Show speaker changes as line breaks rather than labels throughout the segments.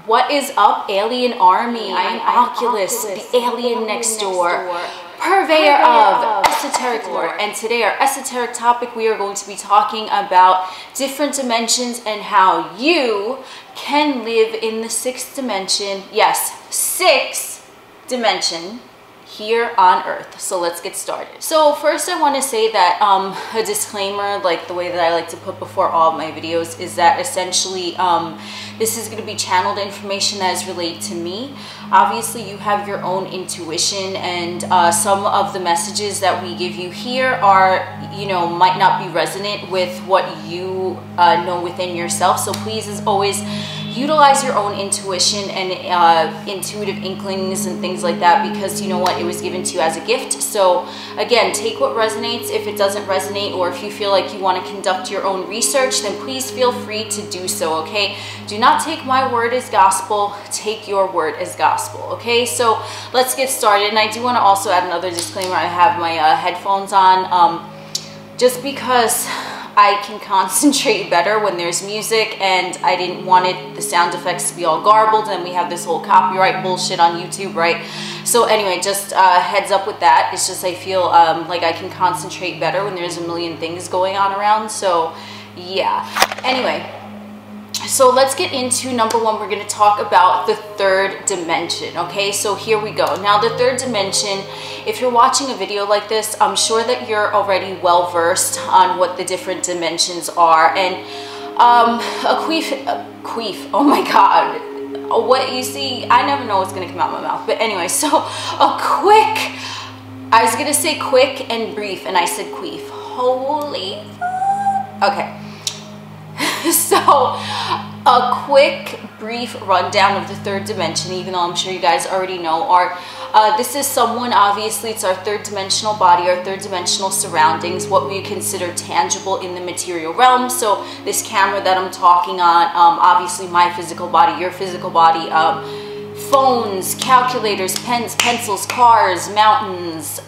What is up, alienARMy? I am Oculus, the alien next door, purveyor of esoteric lore. And today our esoteric topic, we are going to be talking about different dimensions and how you can live in the sixth dimension. Yes, sixth dimension here on Earth. So let's get started. So first I want to say that a disclaimer, like the way that I like to put before all of my videos, is that essentially this is going to be channeled information that is related to me. Obviously you have your own intuition, and some of the messages that we give you here are, might not be resonant with what you know within yourself. So please, as always, utilize your own intuition and intuitive inklings and things like that, because you know what, it was given to you as a gift. So again, take what resonates. If it doesn't resonate, or if you feel like you want to conduct your own research, then please feel free to do so, okay? Do not take my word as gospel, take your word as gospel, okay? So let's get started. And I do want to also add another disclaimer. I have my headphones on just because I can concentrate better when there's music, and I didn't want the sound effects to be all garbled, and we have this whole copyright bullshit on YouTube, right? So anyway, just heads up with that. It's just I feel like I can concentrate better when there's a million things going on around. So yeah, anyway, so let's get into number one. We're going to talk about the third dimension, okay? So here we go. Now the third dimension, if you're watching a video like this, I'm sure that you're already well versed on what the different dimensions are. And a queef, oh my god, what you see, I never know what's going to come out of my mouth. But anyway, so I was going to say quick and brief, and I said queef. Holy fuck. Okay. So a quick brief rundown of the third dimension, even though I'm sure you guys already know, this is someone, obviously it's our third dimensional body, our third dimensional surroundings, what we consider tangible in the material realm. So this camera that I'm talking on, obviously my physical body, your physical body, phones, calculators, pens, pencils, cars, mountains,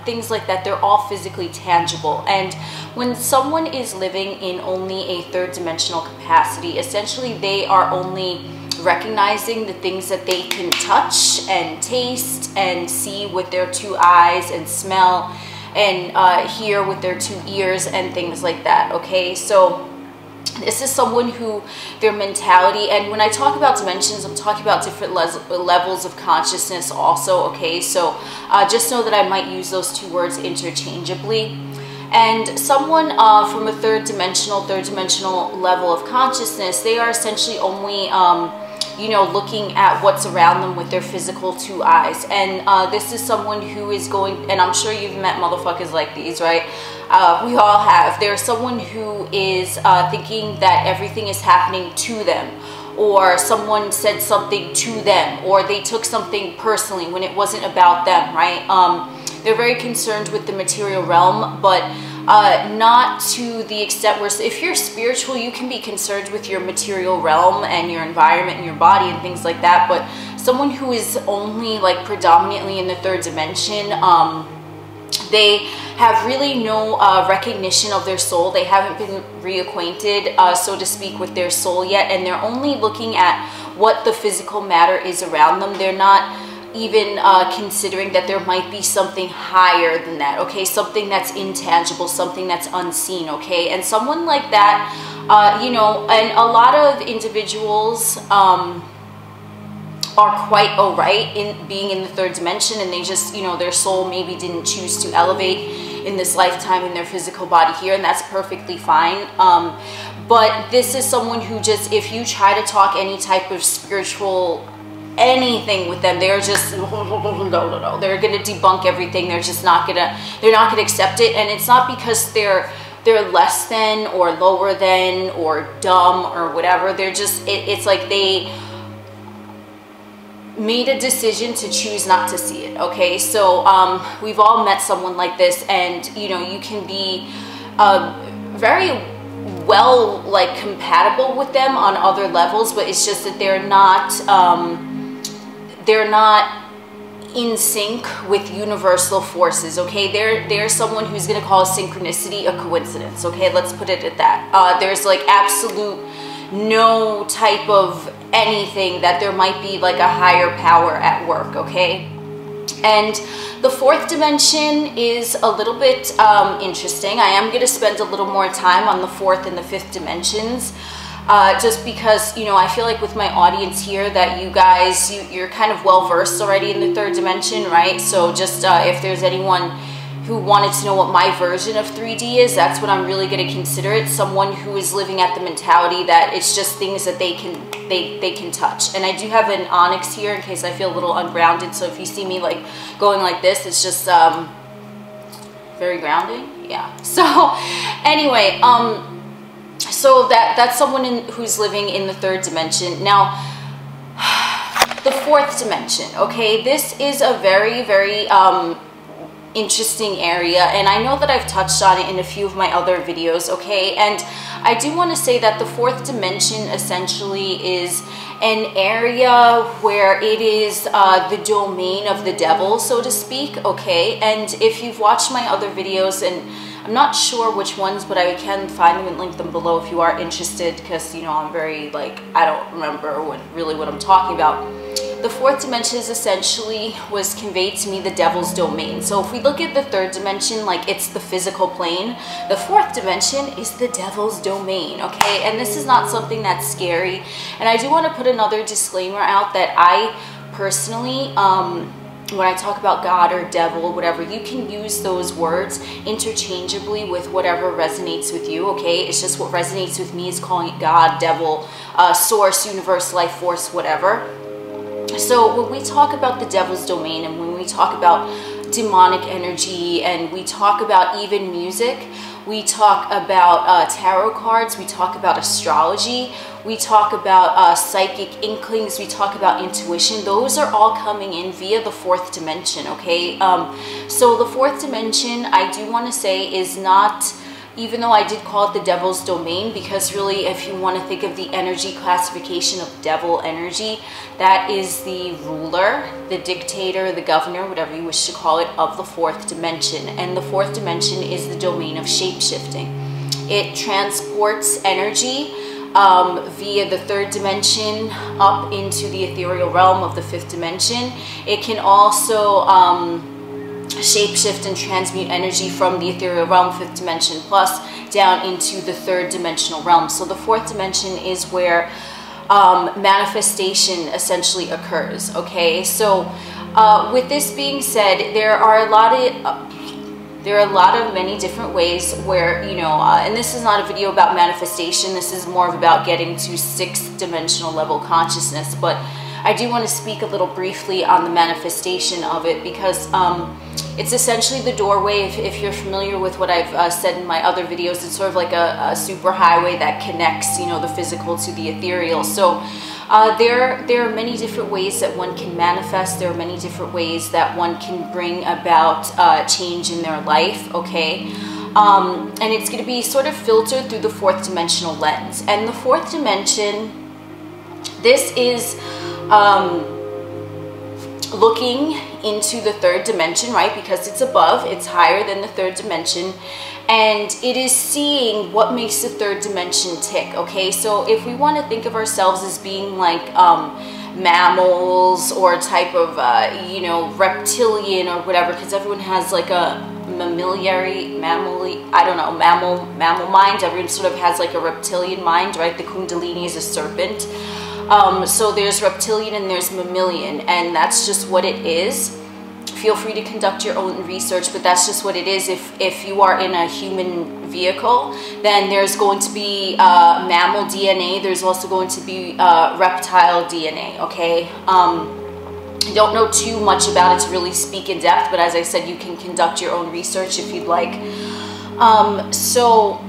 things like that, they're all physically tangible. And when someone is living in only a third dimensional capacity, essentially they are only recognizing the things that they can touch and taste and see with their two eyes, and smell and hear with their two ears, and things like that, okay? So this is someone who their mentality, and when I talk about dimensions, I'm talking about different levels of consciousness also, okay? So just know that I might use those two words interchangeably. And someone from a third dimensional level of consciousness, they are essentially only looking at what's around them with their physical two eyes. And this is someone who is going, and I'm sure you've met motherfuckers like these, right? We all have. There's someone who is thinking that everything is happening to them, or someone said something to them, or they took something personally when it wasn't about them, right? They're very concerned with the material realm, but not to the extent where, if you're spiritual, you can be concerned with your material realm and your environment and your body and things like that. But someone who is only like predominantly in the third dimension, they have really no recognition of their soul. They haven't been reacquainted, so to speak, with their soul yet, and they're only looking at what the physical matter is around them. They're not even considering that there might be something higher than that, okay? Something that's intangible, something that's unseen, okay? And someone like that, and a lot of individuals are quite alright in being in the third dimension, and they just, their soul maybe didn't choose to elevate in this lifetime in their physical body here, and that's perfectly fine. But this is someone who just, if you try to talk any type of spiritual anything with them, they're just no, they're gonna debunk everything. They're just not gonna accept it. And it's not because they're less than or lower than or dumb or whatever. They're just, it's like they made a decision to choose not to see it, okay? So we've all met someone like this, and you can be very well like compatible with them on other levels, but it's just that they're not in sync with universal forces, okay? There's someone who's going to call a synchronicity a coincidence, okay? Let's put it at that. There's like absolute no type of anything, that there might be like a higher power at work, okay? And the fourth dimension is a little bit interesting. I am going to spend a little more time on the fourth and the fifth dimensions, just because, you know, I feel like with my audience here that you guys, you're kind of well versed already in the third dimension, right? So just if there's anyone who wanted to know what my version of 3D is, that's what I'm really going to consider it. Someone who is living at the mentality that it's just things that they can touch. And I do have an onyx here in case I feel a little ungrounded. So if you see me like going like this, it's just very grounding. Yeah. So anyway, so that's someone who's living in the third dimension. Now, the fourth dimension, okay, this is a very, very interesting area, and I know that I've touched on it in a few of my other videos, okay? And I do want to say that the fourth dimension essentially is an area where it is the domain of the devil, so to speak, okay? And if you've watched my other videos, and I'm not sure which ones, but I can find them and link them below if you are interested, because, you know, I'm very, like, I don't remember really what I'm talking about. The fourth dimension is essentially was conveyed to me the devil's domain. So if we look at the third dimension, like it's the physical plane, the fourth dimension is the devil's domain, okay? And this is not something that's scary. And I do want to put another disclaimer out that I personally, when I talk about God or devil, whatever, you can use those words interchangeably with whatever resonates with you, okay? It's just what resonates with me is calling it God, devil, source, universe, life force, whatever. So when we talk about the devil's domain, and when we talk about demonic energy, and we talk about even music, we talk about tarot cards, we talk about astrology, we talk about psychic inklings, we talk about intuition, those are all coming in via the fourth dimension, okay? So the fourth dimension, I do want to say, is not, even though I did call it the devil's domain, because really if you want to think of the energy classification of devil energy, that is the ruler, the dictator, the governor, whatever you wish to call it, of the fourth dimension. And the fourth dimension is the domain of shape-shifting. It transports energy via the third dimension up into the ethereal realm of the fifth dimension. It can also shapeshift and transmute energy from the ethereal realm, fifth dimension plus, down into the third dimensional realm. So the fourth dimension is where manifestation essentially occurs, okay? So with this being said, there are a lot of many different ways where, you know, and this is not a video about manifestation, this is more of about getting to sixth dimensional level consciousness, but I do want to speak a little briefly on the manifestation of it, because it's essentially the doorway. If you're familiar with what I've said in my other videos, it's sort of like a super highway that connects, you know, the physical to the ethereal. So there are many different ways that one can manifest. There are many different ways that one can bring about change in their life, okay? And it's going to be sort of filtered through the fourth dimensional lens. And the fourth dimension, this is looking into the third dimension, right? Because it's above, it's higher than the third dimension, and it is seeing what makes the third dimension tick, okay? So if we want to think of ourselves as being like mammals or type of, you know, reptilian or whatever, because everyone has like a mammal mind. Everyone sort of has like a reptilian mind, right? The Kundalini is a serpent. So there's reptilian and there's mammalian, and that's just what it is. Feel free to conduct your own research, but that's just what it is. If you are in a human vehicle, then there's going to be mammal DNA. There's also going to be reptile DNA, okay? I don't know too much about it to really speak in depth, but as I said, you can conduct your own research if you'd like. So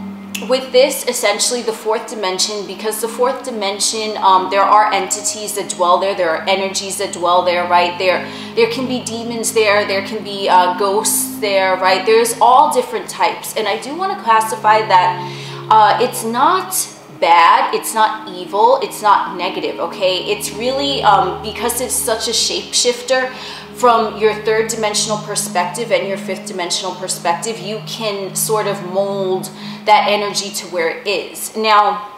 with this, essentially the fourth dimension, because the fourth dimension, there are entities that dwell there, there are energies that dwell there, right? There can be demons there, there can be ghosts there, right? There's all different types. And I do want to classify that it's not bad, it's not evil, it's not negative, okay? It's really, because it's such a shapeshifter, from your third dimensional perspective and your fifth dimensional perspective, you can sort of mold that energy to where it is. Now,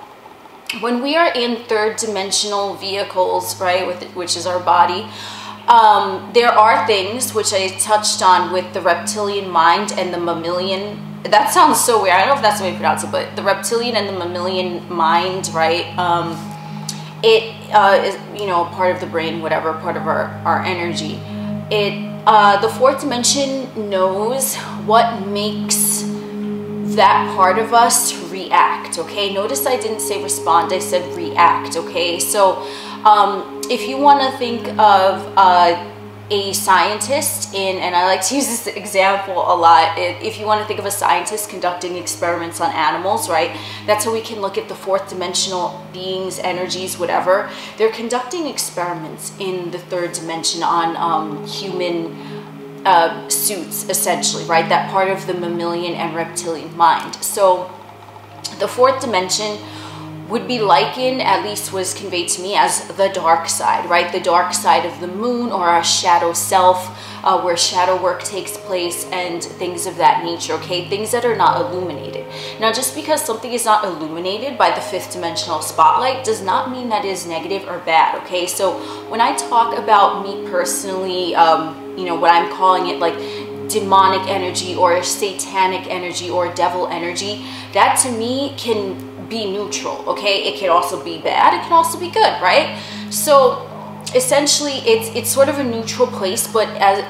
when we are in third dimensional vehicles, right, which is our body, there are things which I touched on with the reptilian mind and the mammalian. That sounds so weird. I don't know if that's the way you pronounce it, but the reptilian and the mammalian mind, right? It is, you know, part of the brain, whatever, part of our energy. The fourth dimension knows what makes that part of us react, okay? Notice I didn't say respond, I said react, okay? So if you want to think of a scientist and I like to use this example a lot, if you want to think of a scientist conducting experiments on animals, right, that's how we can look at the fourth dimensional beings, energies, whatever. They're conducting experiments in the third dimension on human suits, essentially, right, that part of the mammalian and reptilian mind. So the fourth dimension would be likened, at least was conveyed to me, as the dark side, right? The dark side of the moon, or our shadow self, where shadow work takes place and things of that nature, okay? Things that are not illuminated. Now, just because something is not illuminated by the fifth dimensional spotlight does not mean that it is negative or bad, okay? So when I talk about me personally, you know, what I'm calling it, like demonic energy or satanic energy or devil energy, that to me can be neutral, okay? It can also be bad, it can also be good, right? So essentially it's sort of a neutral place, but as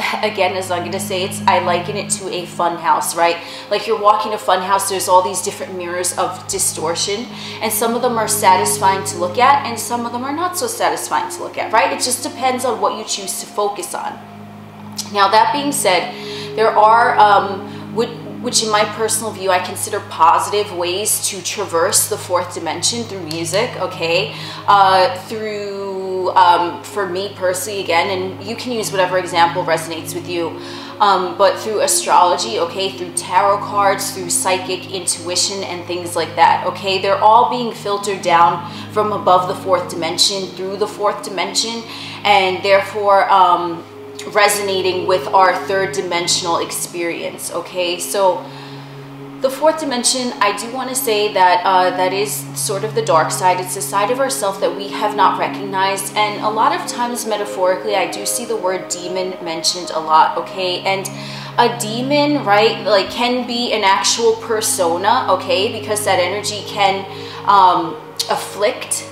I'm gonna say, I liken it to a fun house, right? Like you're walking a fun house, there's all these different mirrors of distortion, and some of them are satisfying to look at and some of them are not so satisfying to look at, right? It just depends on what you choose to focus on. Now, that being said, there are which in my personal view I consider positive ways to traverse the fourth dimension through music, okay? For me personally, again, and you can use whatever example resonates with you, but through astrology, okay, through tarot cards, through psychic intuition and things like that, okay? They're all being filtered down from above the fourth dimension through the fourth dimension, and therefore resonating with our third dimensional experience, okay? So the fourth dimension, I do want to say that that is sort of the dark side. It's a side of ourselves that we have not recognized, and a lot of times metaphorically I do see the word demon mentioned a lot, okay? And a demon, right, like can be an actual persona, okay, because that energy can afflict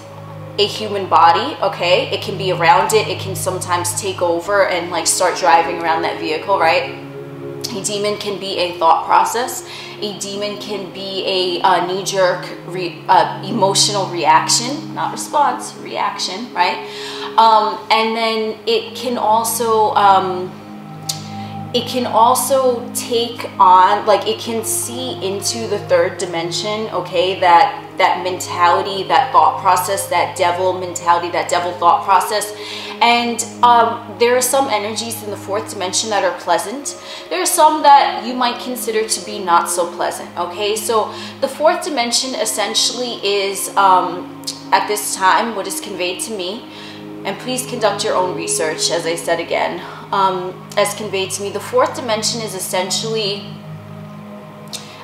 a human body, okay? It can be around it, it can sometimes take over and like start driving around that vehicle, right? A demon can be a thought process. A demon can be a knee-jerk emotional reaction, not response, reaction, right? And then it can also take on, like it can see into the third dimension, okay? That mentality, that thought process, that devil mentality, that devil thought process. And there are some energies in the fourth dimension that are pleasant. There are some that you might consider to be not so pleasant, okay? So the fourth dimension essentially is, at this time, what is conveyed to me, and please conduct your own research, as I said again, as conveyed to me, the fourth dimension is essentially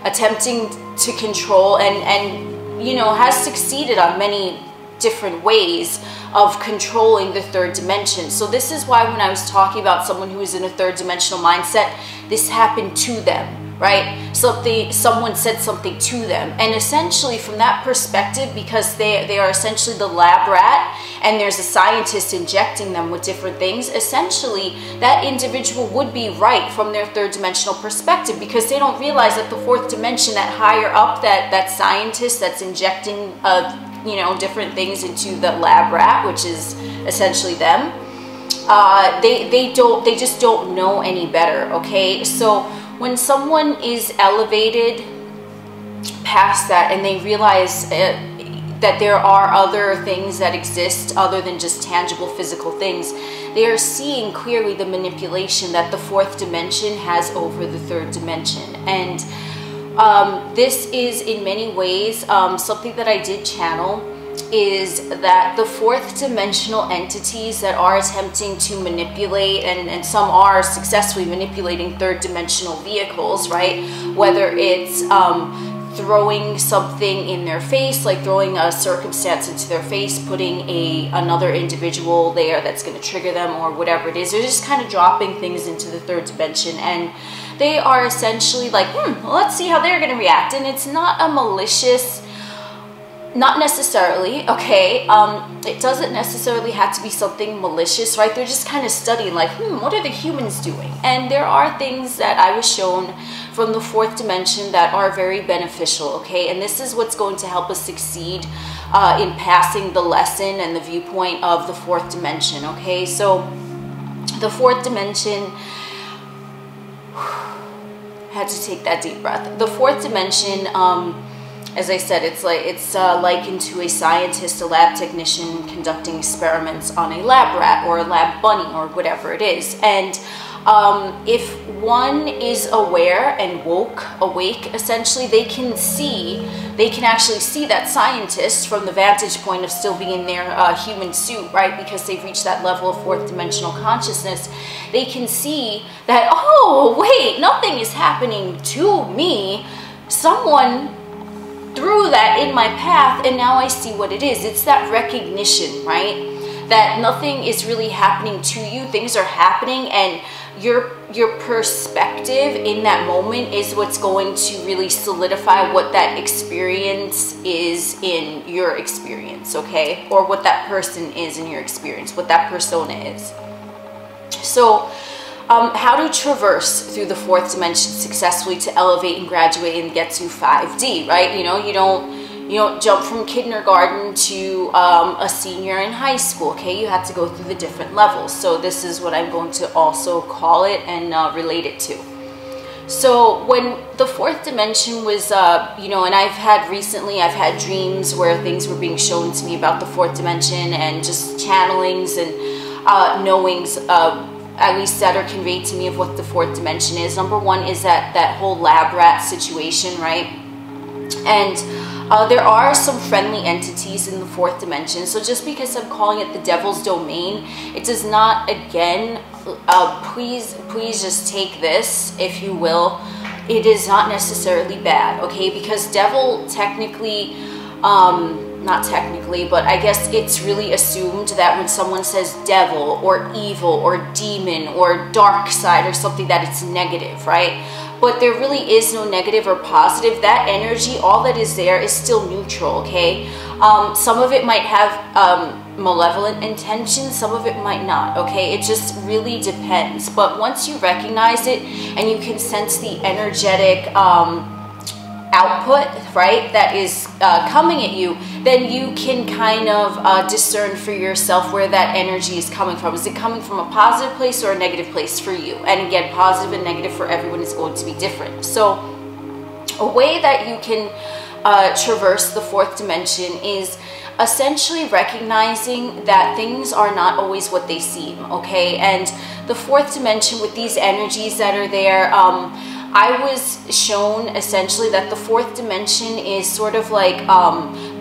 attempting to control and you know, has succeeded on many different ways of controlling the third dimension. So this is why when I was talking about someone who is in a third dimensional mindset, this happened to them, right? Someone said something to them, and essentially from that perspective, because they are essentially the lab rat and there's a scientist injecting them with different things, essentially that individual would be right from their third dimensional perspective, because they don't realize that the fourth dimension, that higher up, that scientist that's injecting you know, different things into the lab rat, which is essentially them, they just don't know any better, okay? So when someone is elevated past that and they realize that there are other things that exist other than just tangible physical things, they are seeing clearly the manipulation that the fourth dimension has over the third dimension. And this is in many ways something that I did channel, is that the fourth dimensional entities that are attempting to manipulate, and some are successfully manipulating third dimensional vehicles, right? Whether it's throwing something in their face, like throwing a circumstance into their face, putting another individual there that's going to trigger them or whatever it is. They're just kind of dropping things into the third dimension, and they are essentially like, well, let's see how they're going to react. And it's not a malicious, not necessarily, okay, it doesn't necessarily have to be something malicious, right? They're just kind of studying like, what are the humans doing? And there are things that I was shown from the fourth dimension that are very beneficial, okay? And this is what's going to help us succeed in passing the lesson and the viewpoint of the fourth dimension, okay? So the fourth dimension, had to take that deep breath. The fourth dimension, as I said, it's likened to a scientist, a lab technician conducting experiments on a lab rat or a lab bunny or whatever it is. And if one is aware and awake, essentially, they can actually see that scientist from the vantage point of still being in their human suit, right? Because they've reached that level of fourth dimensional consciousness. They can see that, oh, wait, nothing is happening to me. Someone threw that in my path, and now I see what it is. It's that recognition, right? That nothing is really happening to you. Things are happening, and your perspective in that moment is what's going to really solidify what that experience is in your experience, okay? Or what that person is in your experience, what that persona is. So how to traverse through the fourth dimension successfully to elevate and graduate and get to 5D, right? You know, you don't jump from kindergarten to a senior in high school, okay? You have to go through the different levels. So this is what I'm going to also call it and relate it to. So when the fourth dimension was, and I've had dreams where things were being shown to me about the fourth dimension, and just channelings and knowings at least that are conveyed to me of what the fourth dimension is. Number one is that whole lab rat situation, right? And there are some friendly entities in the fourth dimension. So just because I'm calling it the devil's domain, it does not, again, please just take this, if you will. It is not necessarily bad, okay? Because devil technically, not technically, but I guess it's really assumed that when someone says devil or evil or demon or dark side or something, that it's negative, right? But there really is no negative or positive. That energy, all that is there, is still neutral, okay? Some of it might have malevolent intentions, some of it might not, okay? It just really depends. But once you recognize it and you can sense the energetic output, right, that is coming at you, then you can kind of discern for yourself where that energy is coming from. Is it coming from a positive place or a negative place for you? And again, positive and negative for everyone is going to be different. So a way that you can traverse the fourth dimension is essentially recognizing that things are not always what they seem, okay? And the fourth dimension, with these energies that are there, I was shown essentially that the fourth dimension is sort of like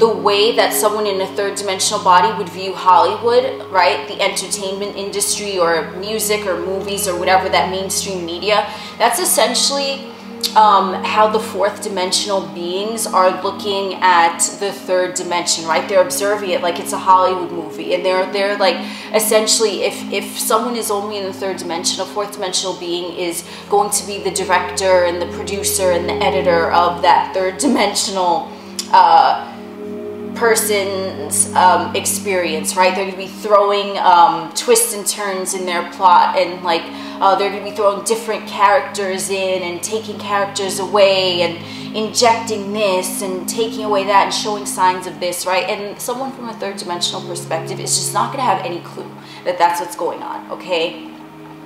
the way that someone in a third dimensional body would view Hollywood, right? The entertainment industry or music or movies or whatever, that mainstream media. That's essentially how the fourth dimensional beings are looking at the third dimension, right? They're observing it like it's a Hollywood movie, and they're like, essentially, if someone is only in the third dimension, a fourth dimensional being is going to be the director and the producer and the editor of that third dimensional person's experience, right? They're going to be throwing twists and turns in their plot, and like they're going to be throwing different characters in and taking characters away and injecting this and taking away that and showing signs of this, right? And someone from a third dimensional perspective is just not going to have any clue that that's what's going on, okay?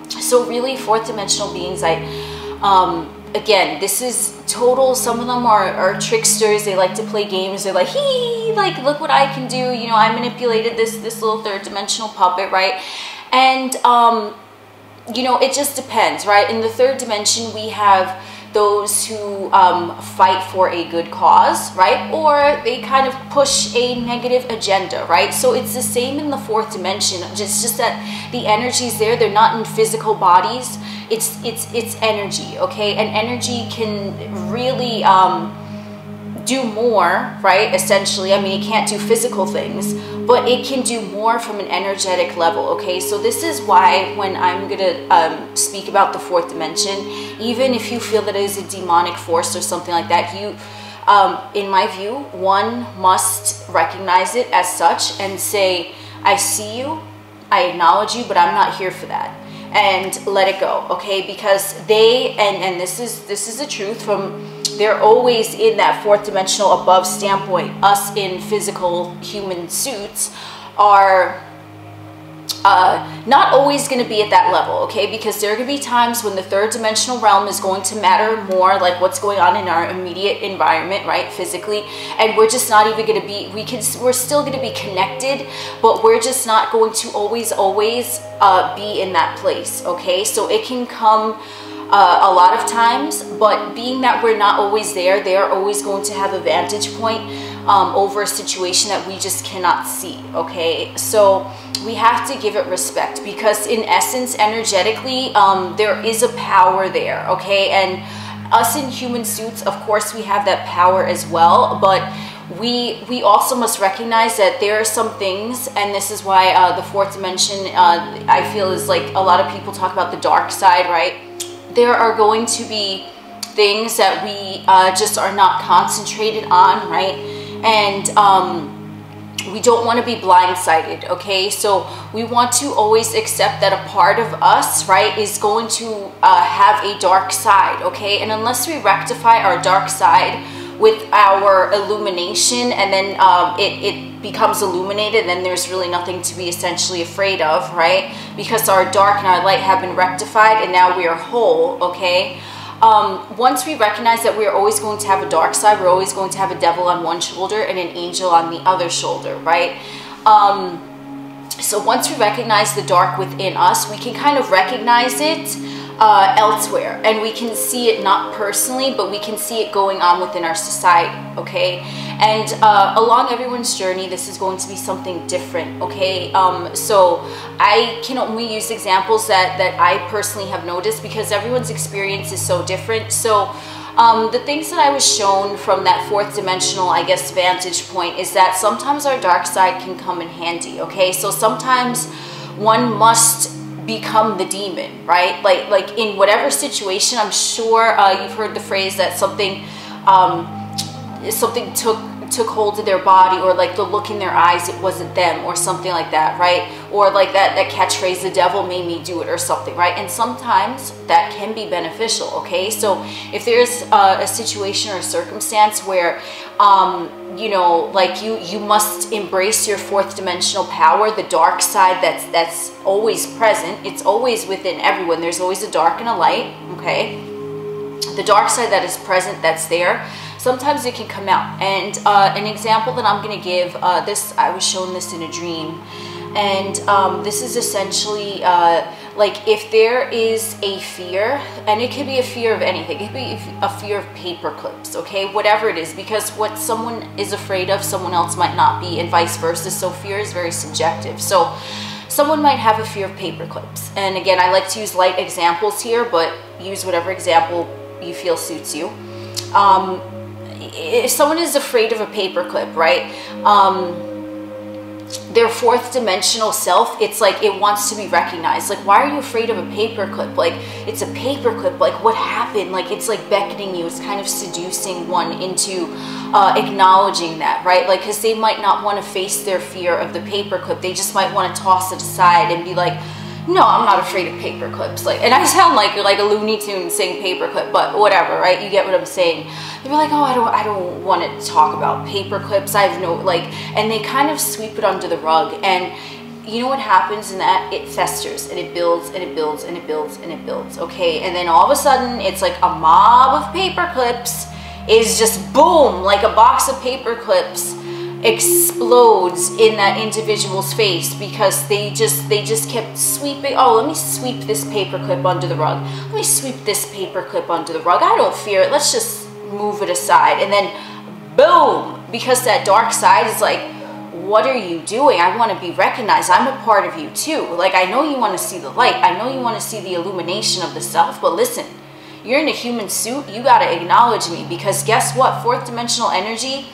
So really, fourth dimensional beings, again, this is total, some of them are tricksters. They like to play games. They're like, hee, like, look what I can do. You know, I manipulated this little third dimensional puppet, right? And, you know, it just depends, right? In the third dimension, we have those who fight for a good cause, right? Or they kind of push a negative agenda, right? So it's the same in the fourth dimension. It's just that the energies there, they're not in physical bodies. It's energy, okay? And energy can really do more, right? Essentially, I mean, it can't do physical things, but it can do more from an energetic level, okay? So this is why when I'm gonna speak about the fourth dimension, even if you feel that it is a demonic force or something like that, you, in my view, one must recognize it as such and say, I see you, I acknowledge you, but I'm not here for that. And let it go, okay? Because they, and this is the truth from, they're always in that fourth dimensional above standpoint. Us in physical human suits are not always going to be at that level, okay? Because there are going to be times when the third dimensional realm is going to matter more, like what's going on in our immediate environment, right, physically, and we're just not even going to be, we're still going to be connected, but we're just not going to always be in that place, okay? So it can come a lot of times, but being that we're not always there, they are always going to have a vantage point over a situation that we just cannot see, okay? So we have to give it respect, because in essence, energetically, there is a power there, okay? And us in human suits, of course, we have that power as well, but we also must recognize that there are some things, and this is why the fourth dimension, I feel, is like a lot of people talk about the dark side, right? There are going to be things that we just are not concentrated on, right? And we don't want to be blindsided, okay? So we want to always accept that a part of us, right, is going to have a dark side, okay? And unless we rectify our dark side with our illumination, and then it becomes illuminated, then there's really nothing to be essentially afraid of, right? Because our dark and our light have been rectified, and now we are whole, okay? Once we recognize that we're always going to have a dark side, we're always going to have a devil on one shoulder and an angel on the other shoulder, right? So once we recognize the dark within us, we can kind of recognize it elsewhere, and we can see it not personally, but we can see it going on within our society, okay? And along everyone's journey, this is going to be something different, okay? So I can only use examples that I personally have noticed, because everyone's experience is so different. So the things that I was shown from that fourth dimensional, I guess, vantage point is that sometimes our dark side can come in handy, okay? So sometimes one must become the demon, right? Like in whatever situation, I'm sure you've heard the phrase that something took hold of their body, or like the look in their eyes, it wasn't them, or something like that, right? Or like that catchphrase, the devil made me do it, or something, right? And sometimes that can be beneficial, okay? So if there's a situation or a circumstance where you know, like you must embrace your fourth dimensional power, the dark side that's always present, it's always within everyone, there's always a dark and a light, okay? The dark side that is present, that's there, sometimes it can come out. And an example that I'm going to give, I was shown this in a dream, and this is essentially like if there is a fear, and it could be a fear of anything, it could be a fear of paper clips, okay, whatever it is, because what someone is afraid of, someone else might not be, and vice versa. So fear is very subjective. So someone might have a fear of paper clips, and again, I like to use light examples here, but use whatever example you feel suits you. If someone is afraid of a paperclip, right, their fourth dimensional self, it's like it wants to be recognized. Like, why are you afraid of a paperclip? Like, it's a paperclip. Like, what happened? Like, it's like beckoning you. It's kind of seducing one into acknowledging that, right? Like, because they might not want to face their fear of the paperclip. They just might want to toss it aside and be like, no, I'm not afraid of paper clips. Like, and I sound like a Looney Tune saying paperclip, but whatever, right? You get what I'm saying. They're like, oh, I don't want to talk about paper clips. I have no, like, and they kind of sweep it under the rug. And you know what happens in that? It festers, and it builds, and it builds, and it builds, and it builds, okay? And then all of a sudden, it's like a mob of paper clips is just boom, like a box of paper clips explodes in that individual's face, because they just kept sweeping. Oh, let me sweep this paperclip under the rug. Let me sweep this paperclip under the rug. I don't fear it. Let's just move it aside. And then boom, because that dark side is like, what are you doing? I want to be recognized. I'm a part of you too. Like, I know you want to see the light. I know you want to see the illumination of the self, but listen, you're in a human suit, you got to acknowledge me, because guess what? Fourth dimensional energy,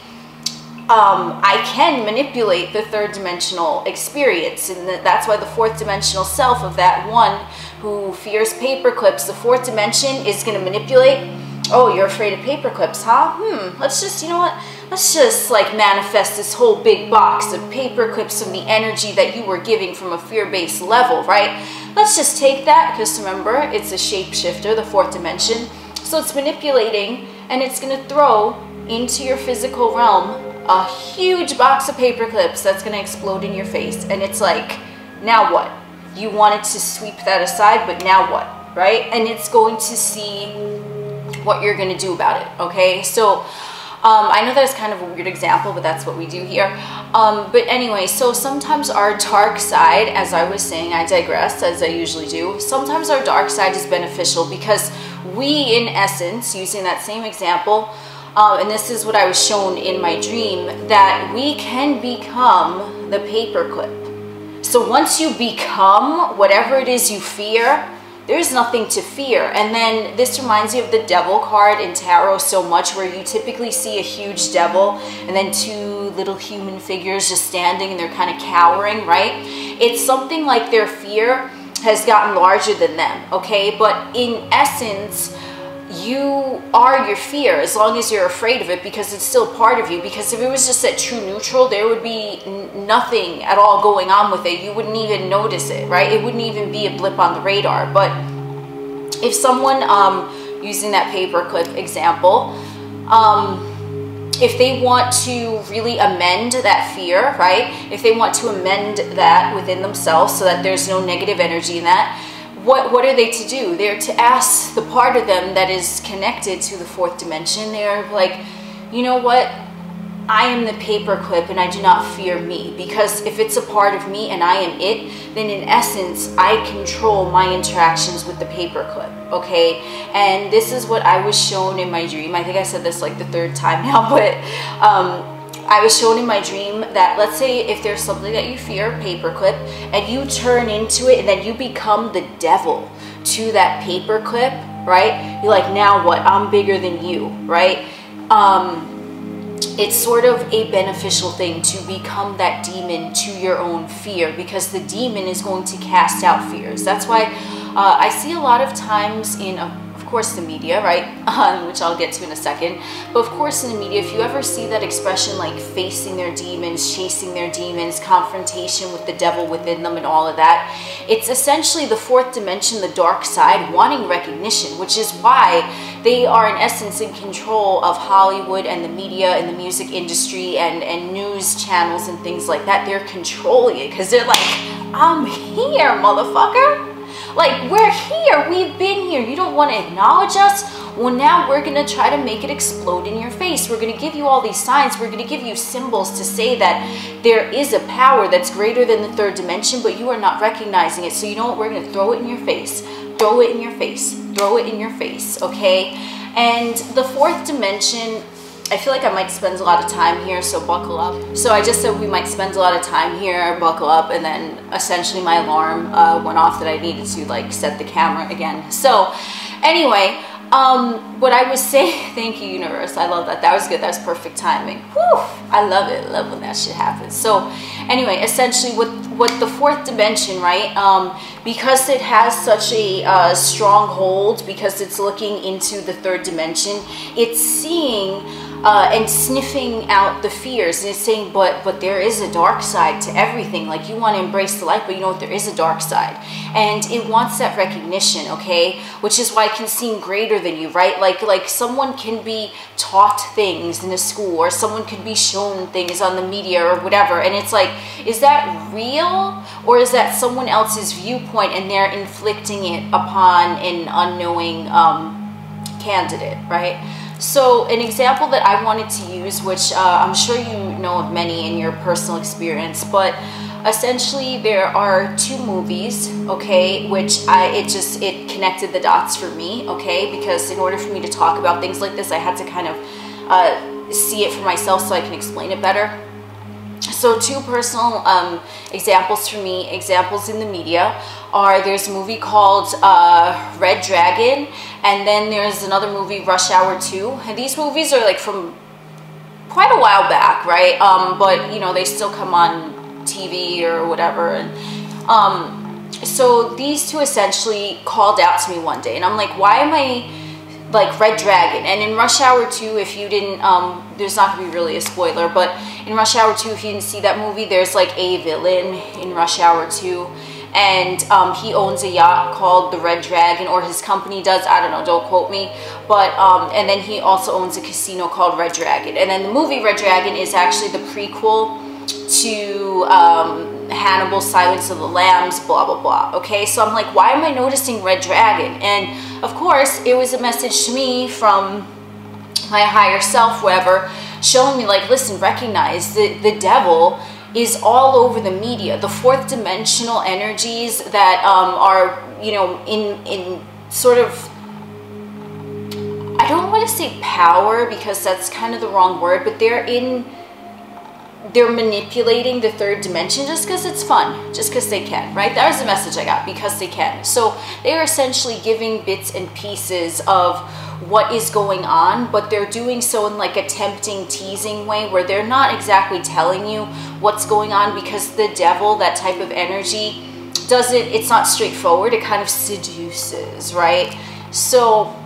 I can manipulate the third dimensional experience, and that's why the fourth dimensional self of that one who fears paper clips, the fourth dimension is going to manipulate. Oh, you're afraid of paper clips, huh? Let's just, you know what? Let's just like manifest this whole big box of paper clips from the energy that you were giving from a fear-based level, right? Let's just take that, because remember, it's a shapeshifter, the fourth dimension. So it's manipulating, and it's going to throw into your physical realm a huge box of paper clips that's going to explode in your face. And it's like, now what? You wanted to sweep that aside, but now what, right? And it's going to see what you're going to do about it, okay? So I know that's kind of a weird example, but that's what we do here. But anyway, so sometimes our dark side, as I was saying, I digress, as I usually do. Sometimes our dark side is beneficial because we, in essence, using that same example, and this is what I was shown in my dream, that we can become the paperclip. So once you become whatever it is you fear, there's nothing to fear. And then this reminds you of the devil card in tarot so much, where you typically see a huge devil and then two little human figures just standing and they're kind of cowering, right? It's something like their fear has gotten larger than them, okay? But in essence, you are your fear as long as you're afraid of it, because it's still part of you. Because if it was just at true neutral, there would be nothing at all going on with it. You wouldn't even notice it, right? It wouldn't even be a blip on the radar. But if someone, using that paperclip example, if they want to really amend that fear, right? If they want to amend that within themselves so that there's no negative energy in that, what are they to do? They're to ask the part of them that is connected to the fourth dimension. They're like, you know what? I am the paperclip and I do not fear me. Because if it's a part of me and I am it, then in essence, I control my interactions with the paperclip, okay? And this is what I was shown in my dream. I think I said this like the third time now, but I was shown in my dream that, let's say if there's something that you fear, paperclip, and you turn into it and then you become the devil to that paperclip, right? You're like, now what? I'm bigger than you, right? It's sort of a beneficial thing to become that demon to your own fear, because the demon is going to cast out fears. That's why I see a lot of times in of course the media, right, which I'll get to in a second, but of course in the media, if you ever see that expression like facing their demons, chasing their demons, confrontation with the devil within them and all of that, it's essentially the fourth dimension, the dark side, wanting recognition, which is why they are in essence in control of Hollywood and the media and the music industry and news channels and things like that. They're controlling it because they're like, I'm here, motherfucker. Like, we're here, we've been here, you don't want to acknowledge us? Well, now we're going to try to make it explode in your face. We're going to give you all these signs, we're going to give you symbols to say that there is a power that's greater than the third dimension, but you are not recognizing it. So you know what, we're going to throw it in your face, throw it in your face, throw it in your face, okay? And the fourth dimension, I feel like I might spend a lot of time here, so buckle up. So I just said we might spend a lot of time here, buckle up, and then essentially my alarm went off that I needed to like set the camera again. So anyway, what I was saying, thank you universe, I love that, that was good, that was perfect timing. Whew, I love it, I love when that shit happens. So anyway, essentially what the fourth dimension, right, because it has such a strong hold, because it's looking into the third dimension, it's seeing and sniffing out the fears, and it's saying, but there is a dark side to everything. Like, you want to embrace the light, but you know what, there is a dark side, and it wants that recognition, okay? Which is why it can seem greater than you, right? Like someone can be taught things in a school, or someone could be shown things on the media or whatever, and it's like, is that real, or is that someone else's viewpoint and they're inflicting it upon an unknowing candidate, right? So an example that I wanted to use, which I'm sure you know of many in your personal experience, but essentially there are two movies, okay, which it connected the dots for me, okay, because in order for me to talk about things like this, I had to kind of see it for myself so I can explain it better. So two personal examples for me, examples in the media are, there's a movie called Red Dragon, and then there's another movie, Rush Hour 2. And these movies are like from quite a while back, right? But you know, they still come on TV or whatever. And so these two essentially called out to me one day, and I'm like, why am I like Red Dragon? And in Rush Hour 2, if you didn't, there's not gonna be really a spoiler, but in Rush Hour 2, if you didn't see that movie, there's like a villain in Rush Hour 2, and he owns a yacht called the Red Dragon, or his company does, I don't know, don't quote me, but and then he also owns a casino called Red Dragon. And then the movie Red Dragon is actually the prequel to Hannibal, Silence of the Lambs, blah blah blah. Okay, so I'm like, why am I noticing Red Dragon? And of course it was a message to me from my higher self, whatever, showing me like, listen, recognize the devil is all over the media. The fourth dimensional energies that are, you know, in sort of, I don't want to say power because that's kind of the wrong word, but they're manipulating the third dimension just because it's fun, just because they can, right? That was the message I got, because they can. So they are essentially giving bits and pieces of what is going on, but they're doing so in like a tempting, teasing way where they're not exactly telling you what's going on, because the devil, that type of energy, it's not straightforward. It kind of seduces, right? So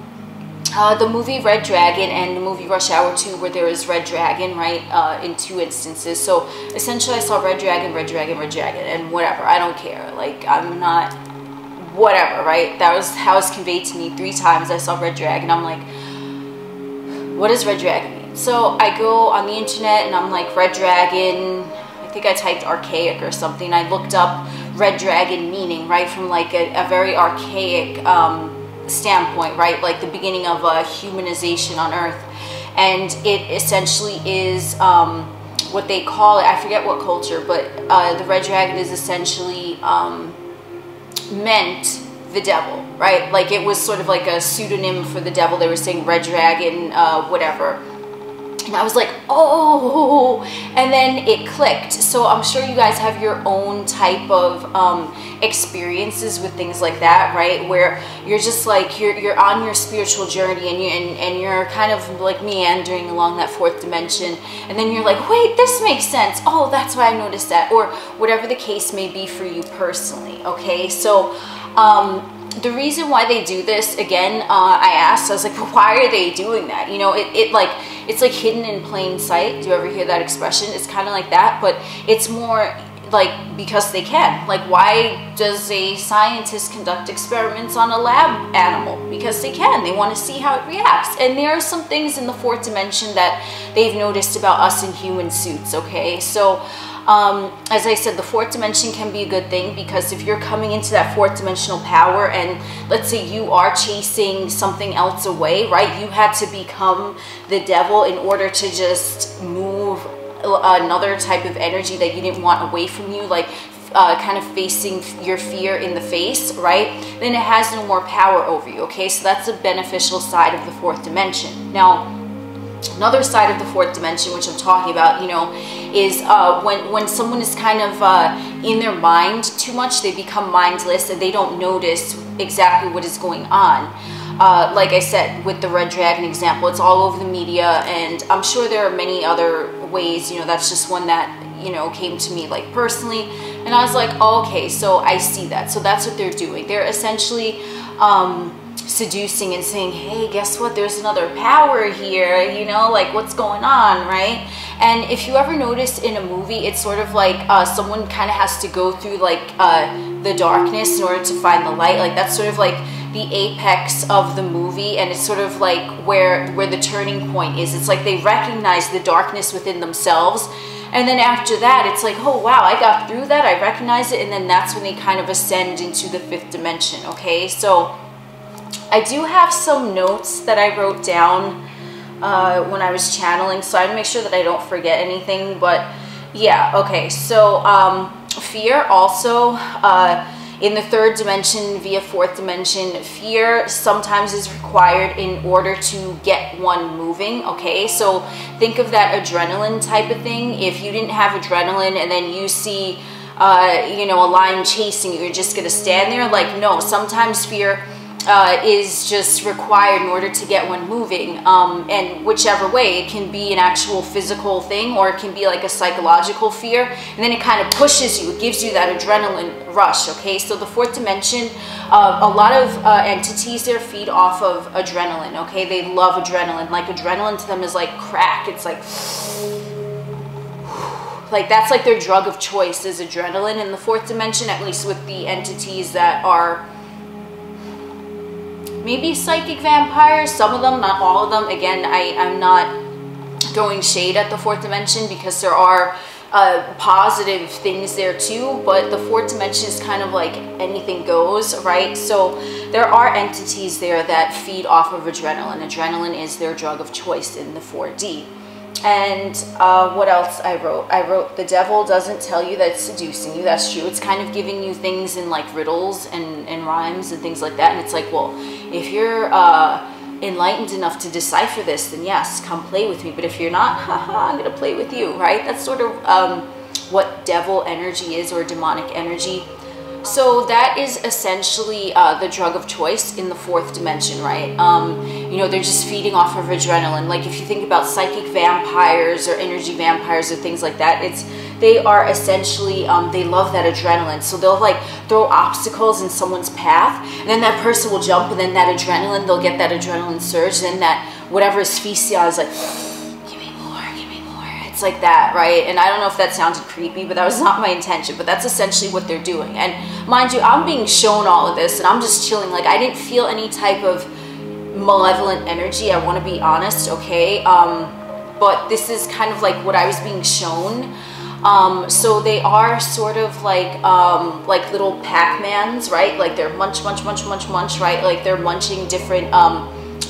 the movie Red Dragon and the movie Rush Hour 2, where there is Red Dragon, right, in two instances. So essentially I saw Red Dragon, Red Dragon, Red Dragon, and whatever, I don't care. Like, I'm not, whatever, right? That was how it's conveyed to me 3 times. I saw Red Dragon. I'm like, what does Red Dragon mean? So I go on the internet and I'm like, Red Dragon, I think I typed archaic or something. I looked up Red Dragon meaning, right, from like a very archaic standpoint, right, like the beginning of humanization on Earth. And it essentially is what they call it, I forget what culture, but the Red Dragon is essentially meant the devil, right? Like it was sort of like a pseudonym for the devil. They were saying Red Dragon, whatever. And I was like, oh, and then it clicked. So I'm sure you guys have your own type of experiences with things like that, right? Where you're just like, you're on your spiritual journey and you're kind of like meandering along that fourth dimension. And then you're like, wait, this makes sense. Oh, that's why I noticed that. Or whatever the case may be for you personally, okay? So the reason why they do this, again, I asked, I was like, well, why are they doing that? You know, it's like hidden in plain sight. Do you ever hear that expression? It's kind of like that, but it's more like because they can. Like, why does a scientist conduct experiments on a lab animal? Because they can. They want to see how it reacts. And there are some things in the fourth dimension that they've noticed about us in human suits, okay? So as I said, the fourth dimension can be a good thing, because if you're coming into that fourth dimensional power and let's say you are chasing something else away, right? You had to become the devil in order to just move another type of energy that you didn't want away from you, like kind of facing your fear in the face, right? Then it has no more power over you, okay? So that's a beneficial side of the fourth dimension. Now, another side of the fourth dimension, which I'm talking about, you know, is when someone is kind of in their mind too much, they become mindless and they don't notice exactly what is going on. Like I said, with the Red Dragon example, it's all over the media, and I'm sure there are many other ways, you know, that's just one that, you know, came to me like personally, and I was like, oh, okay, so I see that. So that's what they're doing. They're essentially seducing and saying, hey, guess what, there's another power here, you know, like what's going on, right? And if you ever notice in a movie, it's sort of like someone kind of has to go through like the darkness in order to find the light. Like that's sort of like the apex of the movie, and it's sort of like where the turning point is. It's like they recognize the darkness within themselves, and then after that it's like, oh wow, I got through that, I recognize it, and then that's when they kind of ascend into the fifth dimension, okay? So I do have some notes that I wrote down when I was channeling, so I have to make sure that I don't forget anything. But yeah, okay, so fear also In the third dimension, via fourth dimension, fear sometimes is required in order to get one moving, okay? So think of that adrenaline type of thing. If you didn't have adrenaline and then you see, you know, a lion chasing you, you're just gonna stand there? Like, no, sometimes fear is just required in order to get one moving, and whichever way, it can be an actual physical thing or it can be like a psychological fear, and then it kind of pushes you, it gives you that adrenaline rush, okay? So the fourth dimension, a lot of entities there feed off of adrenaline, okay? They love adrenaline. Like, adrenaline to them is like crack. It's like that's like their drug of choice is adrenaline in the fourth dimension, at least with the entities that are maybe psychic vampires, some of them, not all of them. Again, I'm not throwing shade at the fourth dimension because there are positive things there too, but the fourth dimension is kind of like anything goes, right? So there are entities there that feed off of adrenaline. Adrenaline is their drug of choice in the 4D. And what else I wrote? I wrote, the devil doesn't tell you that it's seducing you. That's true. It's kind of giving you things in like riddles and rhymes and things like that. And it's like, well, if you're enlightened enough to decipher this, then yes, come play with me. But if you're not, haha, I'm going to play with you, right? That's sort of what devil energy is, or demonic energy. So that is essentially the drug of choice in the fourth dimension, right? You know, they're just feeding off of adrenaline. Like if you think about psychic vampires or energy vampires or things like that, they are essentially, they love that adrenaline. So they'll like throw obstacles in someone's path, and then that person will jump, and then that adrenaline, they'll get that adrenaline surge, and then that whatever is feasting on is like, it's like that, right? And I don't know if that sounded creepy, but that was not my intention, but that's essentially what they're doing. And mind you, I'm being shown all of this and I'm just chilling. Like, I didn't feel any type of malevolent energy, I want to be honest, okay? But this is kind of like what I was being shown. So they are sort of like little Pac-Mans, right? Like they're munch, right? Like they're munching different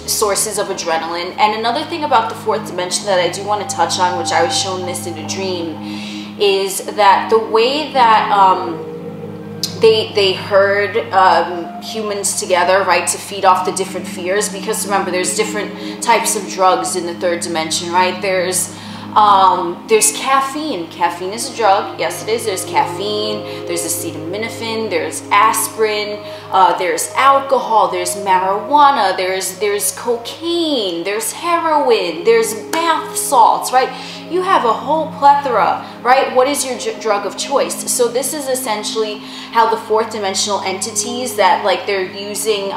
sources of adrenaline. And another thing about the fourth dimension that I do want to touch on, which I was shown this in a dream, is that the way that they herd humans together, right, to feed off the different fears, because remember, there's different types of drugs in the third dimension, right? There's caffeine. Caffeine is a drug. Yes, it is. There's caffeine. There's acetaminophen. There's aspirin. There's alcohol. There's marijuana. There's cocaine. There's heroin. There's bath salts, right? You have a whole plethora, right? What is your drug of choice? So this is essentially how the fourth dimensional entities that like they're using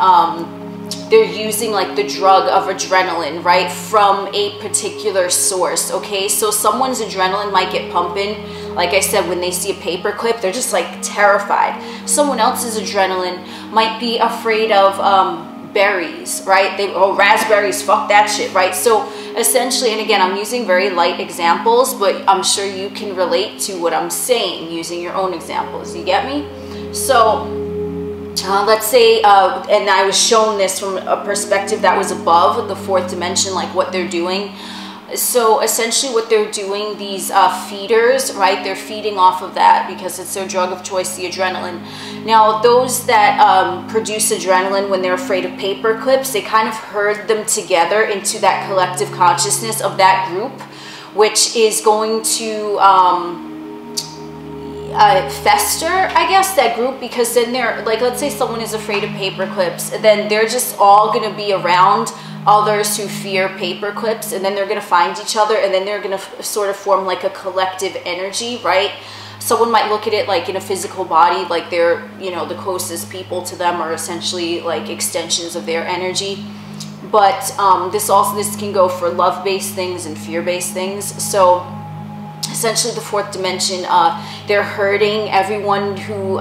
like the drug of adrenaline, right, from a particular source, okay? So someone's adrenaline might get pumping, like I said, when they see a paperclip, they're just like terrified. Someone else's adrenaline might be afraid of berries, right? Raspberries, fuck that shit, right? So essentially, and again, I'm using very light examples, but I'm sure you can relate to what I'm saying using your own examples, you get me? So let's say, and I was shown this from a perspective that was above the fourth dimension, like what they're doing. So essentially what they're doing, these feeders, right, they're feeding off of that because it's their drug of choice, the adrenaline. Now, those that produce adrenaline when they're afraid of paper clips, they kind of herd them together into that collective consciousness of that group, which is going to fester, I guess, that group, because then they're like, let's say someone is afraid of paper clips, then they're just all going to be around others who fear paper clips, and then they're going to find each other, and then they're going to sort of form like a collective energy, right? Someone might look at it like in a physical body, like they're, you know, the closest people to them are essentially like extensions of their energy. But this can go for love-based things and fear-based things. So essentially the fourth dimension, they're herding everyone who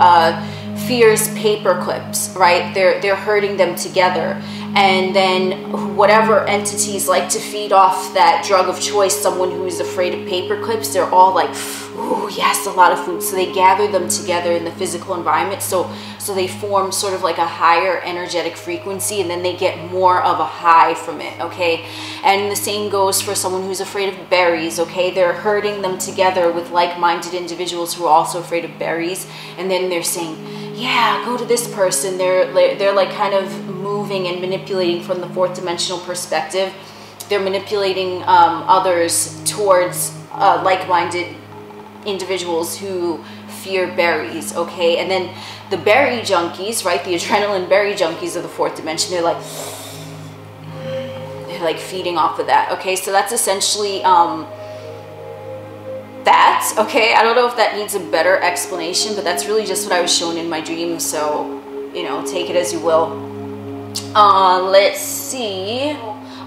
fears paper clips, right? They're herding them together. And then whatever entities like to feed off that drug of choice, someone who is afraid of paper clips, they're all like, ooh, yes, a lot of food. So they gather them together in the physical environment. So they form sort of like a higher energetic frequency, and then they get more of a high from it, okay? And the same goes for someone who's afraid of berries, okay? They're herding them together with like-minded individuals who are also afraid of berries. And then they're saying, yeah, go to this person. They're like kind of moving and manipulating from the fourth dimensional perspective. They're manipulating others towards like-minded individuals who fear berries, okay? And then the berry junkies, right? The adrenaline berry junkies of the fourth dimension, they're like feeding off of that, okay? So that's essentially that, okay? I don't know if that needs a better explanation, but that's really just what I was shown in my dream. So, you know, take it as you will. Let's see.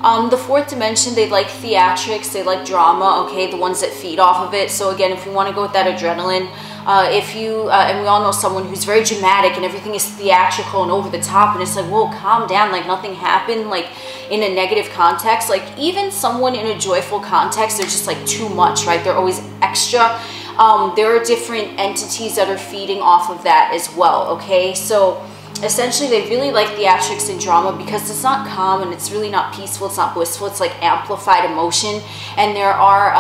The fourth dimension, they like theatrics, they like drama, okay, the ones that feed off of it. So again, if you want to go with that adrenaline, if you, and we all know someone who's very dramatic and everything is theatrical and over the top, and it's like, whoa, calm down, like nothing happened, like in a negative context, like even someone in a joyful context, they're just like too much, right? They're always extra. There are different entities that are feeding off of that as well, okay? So essentially, they really like theatrics and drama because it's not calm and it's really not peaceful, it's not blissful, it's like amplified emotion. And there are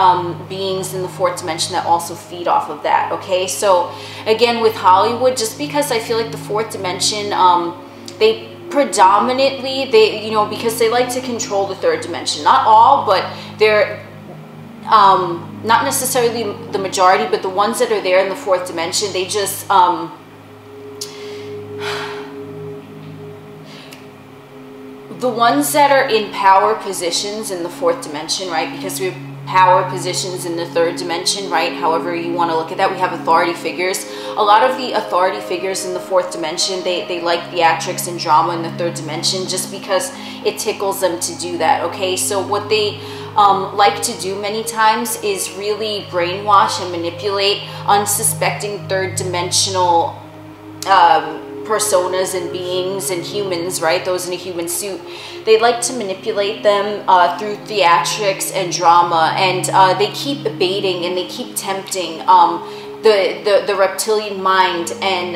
beings in the fourth dimension that also feed off of that, okay? So again, with Hollywood, just because I feel like the fourth dimension, they predominantly, you know, because they like to control the third dimension. Not all, but they're not necessarily the majority, but the ones that are there in the fourth dimension, they just the ones that are in power positions in the fourth dimension, right? Because we have power positions in the third dimension, right? However you want to look at that, we have authority figures. A lot of the authority figures in the fourth dimension, they like theatrics and drama in the third dimension just because it tickles them to do that, okay? So what they like to do many times is really brainwash and manipulate unsuspecting third dimensional personas and beings and humans, right? Those in a human suit. They like to manipulate them through theatrics and drama, and they keep baiting and they keep tempting the reptilian mind and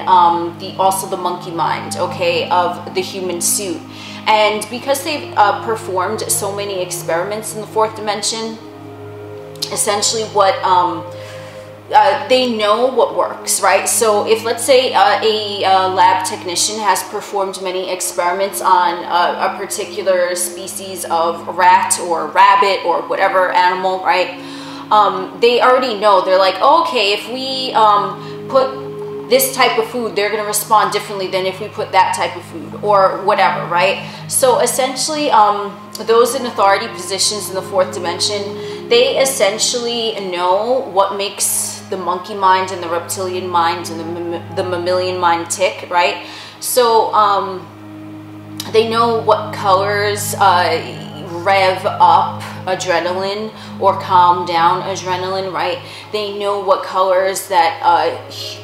also the monkey mind, okay, of the human suit. And because they've performed so many experiments in the fourth dimension, essentially what they know what works, right? So if, let's say, a lab technician has performed many experiments on a particular species of rat or rabbit or whatever animal, right? They already know. They're like, oh, okay, if we put this type of food, they're going to respond differently than if we put that type of food or whatever, right? So essentially, those in authority positions in the fourth dimension, they essentially know what makes the monkey mind and the reptilian mind and the mammalian mind tick, right? So they know what colors rev up adrenaline or calm down adrenaline, right? They know what colors that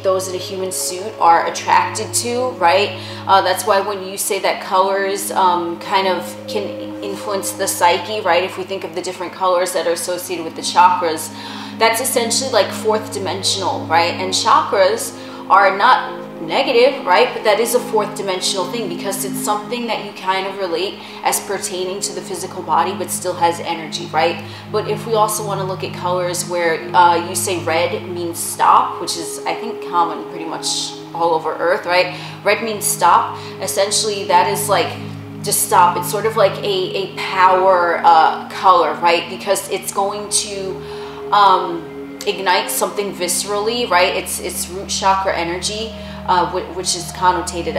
those in a human suit are attracted to, right? That's why when you say that colors kind of can influence the psyche, right? If we think of the different colors that are associated with the chakras, that's essentially like fourth dimensional, right? And chakras are not negative, right? But that is a fourth dimensional thing because it's something that you kind of relate as pertaining to the physical body but still has energy, right? But if we also want to look at colors where you say red means stop, which is, I think, common pretty much all over Earth, right? Red means stop. Essentially, that is like just stop. It's sort of like a power color, right? Because it's going to ignite something viscerally, right? It's root chakra energy, which is connotated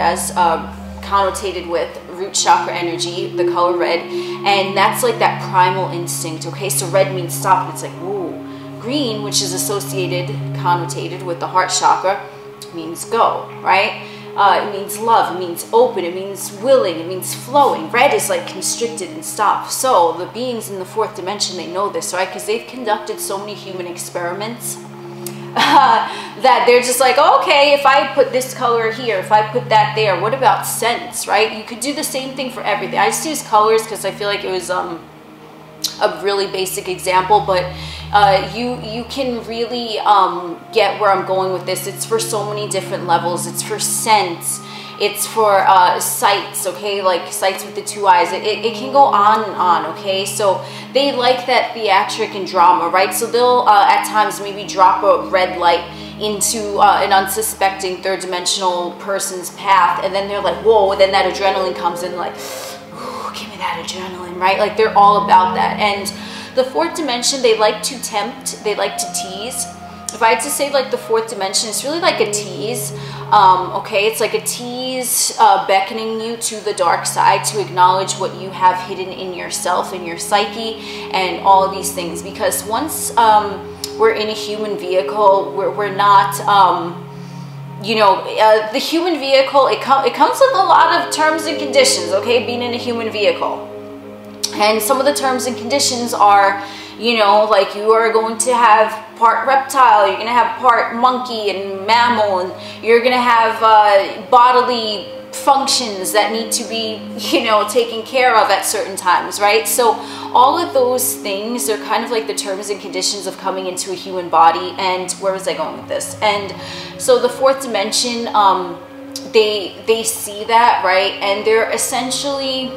with root chakra energy, the color red, and that's like that primal instinct, okay? So red means stop, and it's like, whoa. Green, which is connotated with the heart chakra, means go, right? It means love, it means open, it means willing, it means flowing. Red is like constricted and stop. So the beings in the fourth dimension, they know this, right? Because they've conducted so many human experiments that they're just like, oh, okay, if I put this color here, if I put that there, what about scents, right? You could do the same thing for everything. I just use colors because I feel like it was a really basic example, but you can really get where I'm going with this. It's for so many different levels. It's for sense. It's for sights, okay, like sights with the two eyes. It can go on and on, okay? So they like that theatric and drama, right? So they'll at times maybe drop a red light into an unsuspecting third dimensional person's path, and then they're like, whoa, and then that adrenaline comes in, like, ooh, give me that adrenaline, right? Like, they're all about that. And the fourth dimension, they like to tempt, they like to tease. If I had to say like the fourth dimension, it's really like a tease, okay? It's like a tease beckoning you to the dark side, to acknowledge what you have hidden in yourself, in your psyche, and all of these things. Because once we're in a human vehicle, we're not, you know, the human vehicle, it comes with a lot of terms and conditions, okay, being in a human vehicle. And some of the terms and conditions are, you know, like you are going to have part reptile, you're going to have part monkey and mammal, and you're going to have bodily functions that need to be, you know, taken care of at certain times, right? So all of those things are kind of like the terms and conditions of coming into a human body. And where was I going with this? And so the fourth dimension, they see that, right? And they're essentially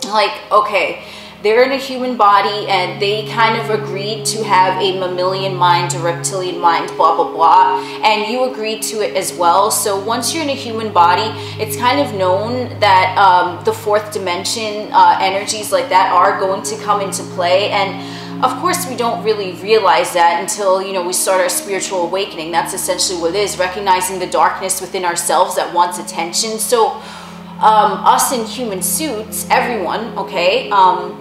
like, okay, they're in a human body and they kind of agreed to have a mammalian mind, a reptilian mind, blah, blah, blah. And you agreed to it as well. So once you're in a human body, it's kind of known that the fourth dimension energies like that are going to come into play. And of course, we don't really realize that until, you know, we start our spiritual awakening. That's essentially what it is, recognizing the darkness within ourselves that wants attention. So us in human suits, everyone, okay,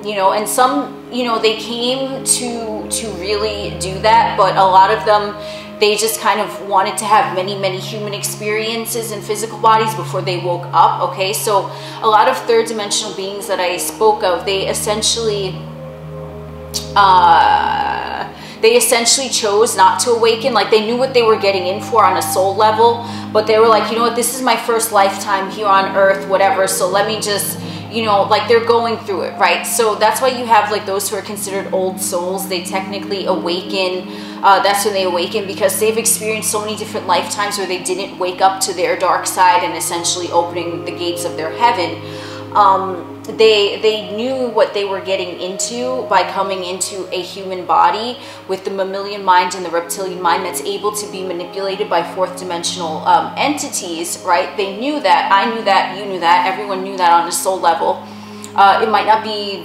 you know, and some, you know, they came to really do that, but a lot of them, they just kind of wanted to have many human experiences in physical bodies before they woke up, okay? So a lot of third dimensional beings that I spoke of, they essentially chose not to awaken. Like, they knew what they were getting in for on a soul level, but they were like, you know what, this is my first lifetime here on earth, whatever, so let me just, you know, like, they're going through it, right? So that's why you have like those who are considered old souls. They technically awaken, that's when they awaken, because they've experienced so many different lifetimes where they didn't wake up to their dark side and essentially opening the gates of their heaven. They knew what they were getting into by coming into a human body with the mammalian mind and the reptilian mind that's able to be manipulated by fourth dimensional entities, right? They knew that, I knew that, you knew that, everyone knew that on a soul level. It might not be,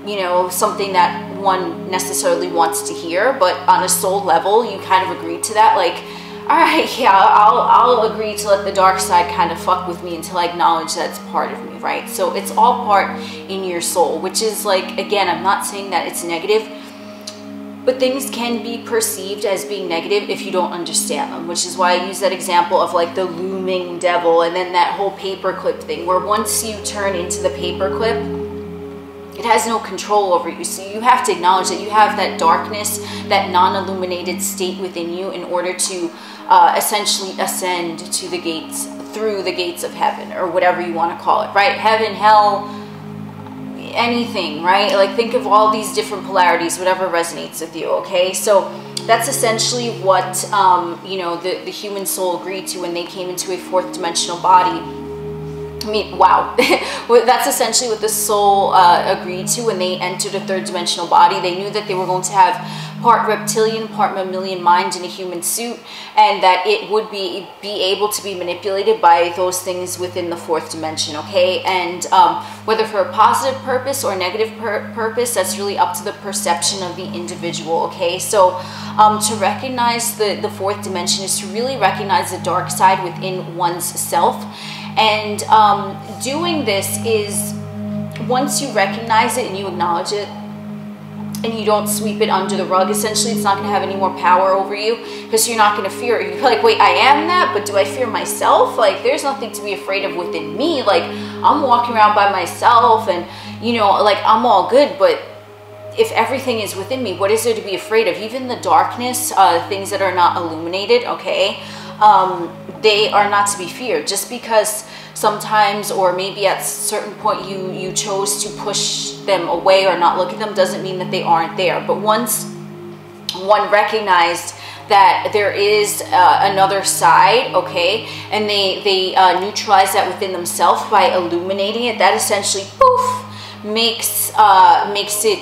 you know, something that one necessarily wants to hear, but on a soul level, you kind of agreed to that, like, all right, yeah, I'll agree to let the dark side kind of fuck with me until I acknowledge that it's part of me, right? So it's all part in your soul, which is like, again, I'm not saying that it's negative, but things can be perceived as being negative if you don't understand them, which is why I use that example of like the looming devil and then that whole paperclip thing, where once you turn into the paperclip, it has no control over you. So you have to acknowledge that you have that darkness, that non-illuminated state within you in order to essentially ascend to the gates, through the gates of heaven, or whatever you want to call it, right? Heaven, hell, anything, right? Like, think of all these different polarities, whatever resonates with you, okay? So that's essentially what, you know, the human soul agreed to when they came into a fourth dimensional body. I mean, wow. That's essentially what the soul agreed to when they entered a third dimensional body. They knew that they were going to have part reptilian, part mammalian mind in a human suit, and that it would be able to be manipulated by those things within the fourth dimension, okay? And whether for a positive purpose or negative purpose, that's really up to the perception of the individual, okay? So to recognize the fourth dimension is to really recognize the dark side within one's self. And doing this is, once you recognize it and you acknowledge it, and you don't sweep it under the rug, essentially, it's not going to have any more power over you, because you're not going to fear it. You're like, wait, I am that, but do I fear myself? Like, there's nothing to be afraid of within me. Like, I'm walking around by myself, and, you know, like, I'm all good, but if everything is within me, what is there to be afraid of? Even the darkness, things that are not illuminated, okay? they are not to be feared. Just because sometimes, or maybe at a certain point, you chose to push them away or not look at them, doesn't mean that they aren't there. But once one recognized that there is another side, okay, and they neutralize that within themselves by illuminating it, that essentially, poof, makes it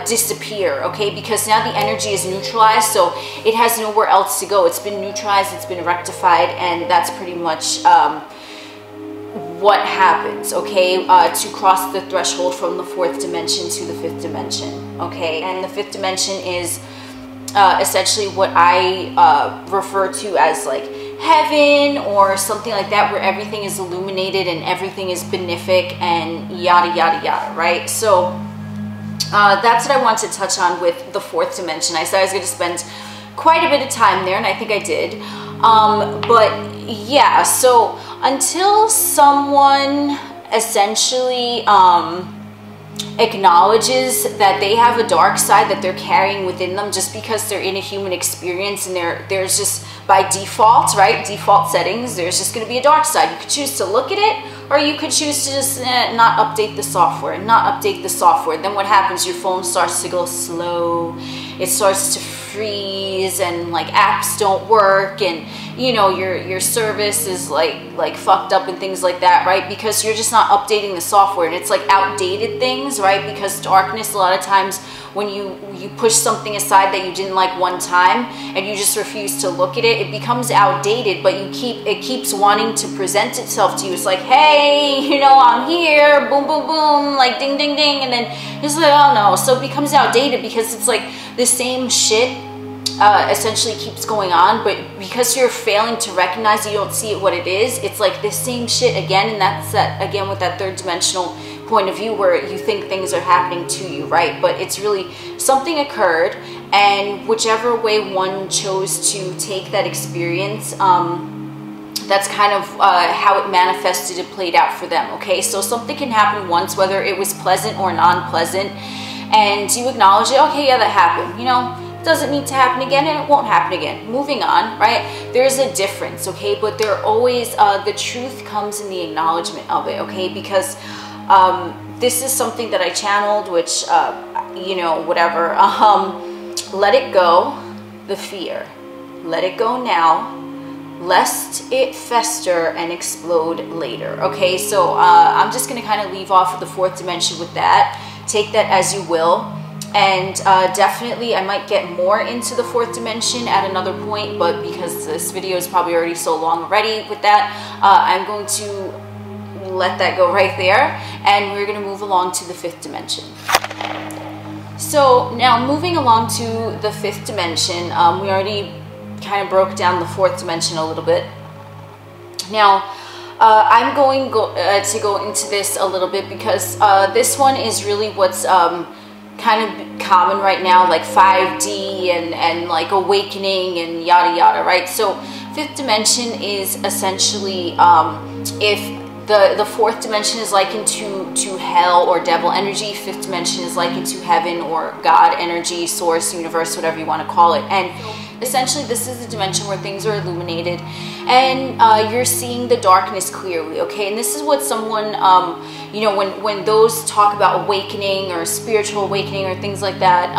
disappear, okay, because now the energy is neutralized, so it has nowhere else to go. It's been neutralized, it's been rectified, and that's pretty much what happens, okay, to cross the threshold from the 4th dimension to the 5th dimension, okay. And the 5th dimension is essentially what I refer to as like heaven or something like that, where everything is illuminated and everything is benefic and yada yada yada, right? So that's what I want to touch on with the 4th dimension. I said I was going to spend quite a bit of time there, and I think I did. But yeah, so until someone essentially acknowledges that they have a dark side that they're carrying within them, just because they're in a human experience, and there's just by default, right, default settings, there's just going to be a dark side. You could choose to look at it, or you could choose to just not update the software, Then what happens? Your phone starts to go slow, it starts to freeze, and like apps don't work, and you know your service is like fucked up and things like that, right? Because you're just not updating the software, and it's like outdated things, right? Because darkness, a lot of times when you push something aside that you didn't like one time and you just refuse to look at it, it becomes outdated, but it keeps wanting to present itself to you. It's like, hey, you know, I'm here, boom boom boom, like ding ding ding, and then it's like, oh no. So it becomes outdated because it's like the same shit essentially keeps going on, but because you're failing to recognize, you don't see it what it is, it's like the same shit again. And that's that again with that 3rd dimensional point of view, where you think things are happening to you, right? But it's really something occurred, and whichever way one chose to take that experience, that's kind of how it manifested and played out for them, okay? So something can happen once, whether it was pleasant or non-pleasant, and you acknowledge it. Okay, yeah, that happened, you know, doesn't need to happen again, and it won't happen again. Moving on, right? There's a difference, okay? But there always, the truth comes in the acknowledgement of it, okay? Because this is something that I channeled, which, you know, whatever. Let it go, the fear. Let it go now, lest it fester and explode later, okay? So I'm just going to kind of leave off of the 4th dimension with that. Take that as you will. And definitely I might get more into the 4th dimension at another point, but because this video is probably already so long already with that, I'm going to let that go right there, and we're going to move along to the 5th dimension. So now moving along to the 5th dimension, we already kind of broke down the 4th dimension a little bit. Now I'm going to go into this a little bit, because this one is really what's kind of common right now, like 5D and like awakening and yada yada, right? So 5th dimension is essentially if the 4th dimension is likened to hell or devil energy, 5th dimension is likened to heaven or God energy, source, universe, whatever you want to call it. And essentially this is the dimension where things are illuminated, and you're seeing the darkness clearly, okay? And this is what someone, you know, when those talk about awakening or spiritual awakening or things like that,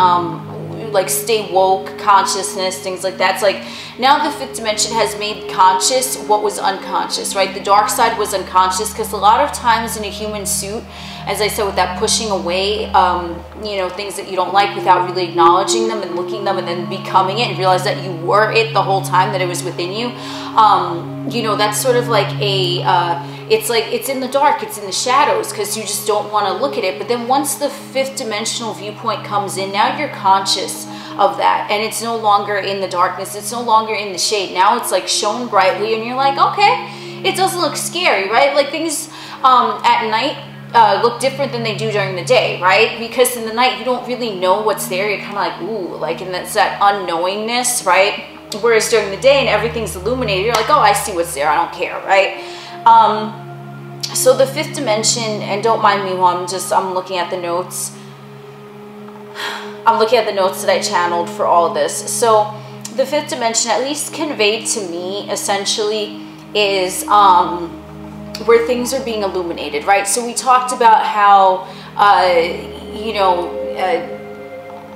like stay woke, consciousness, things like that. It's like now the 5th dimension has made conscious what was unconscious, right? The dark side was unconscious, because a lot of times in a human suit, as I said, with that pushing away, you know, things that you don't like without really acknowledging them and looking them and then becoming it and realize that you were it the whole time, that it was within you. You know, that's sort of like a, it's like it's in the dark, it's in the shadows, because you just don't want to look at it. But then once the 5th dimensional viewpoint comes in, now you're conscious of that, and it's no longer in the darkness, it's no longer in the shade. Now it's like shown brightly, and you're like, okay, it doesn't look scary, right? Like things at night look different than they do during the day, right? Because in the night you don't really know what's there. You're kind of like, ooh, like, and that's that unknowingness, right? Whereas during the day and everything's illuminated, you're like, oh, I see what's there, I don't care, right? So the 5th dimension, and don't mind me while I'm looking at the notes. I'm looking at the notes that I channeled for all of this. So the fifth dimension, at least conveyed to me, essentially is where things are being illuminated, right? So we talked about how, you know,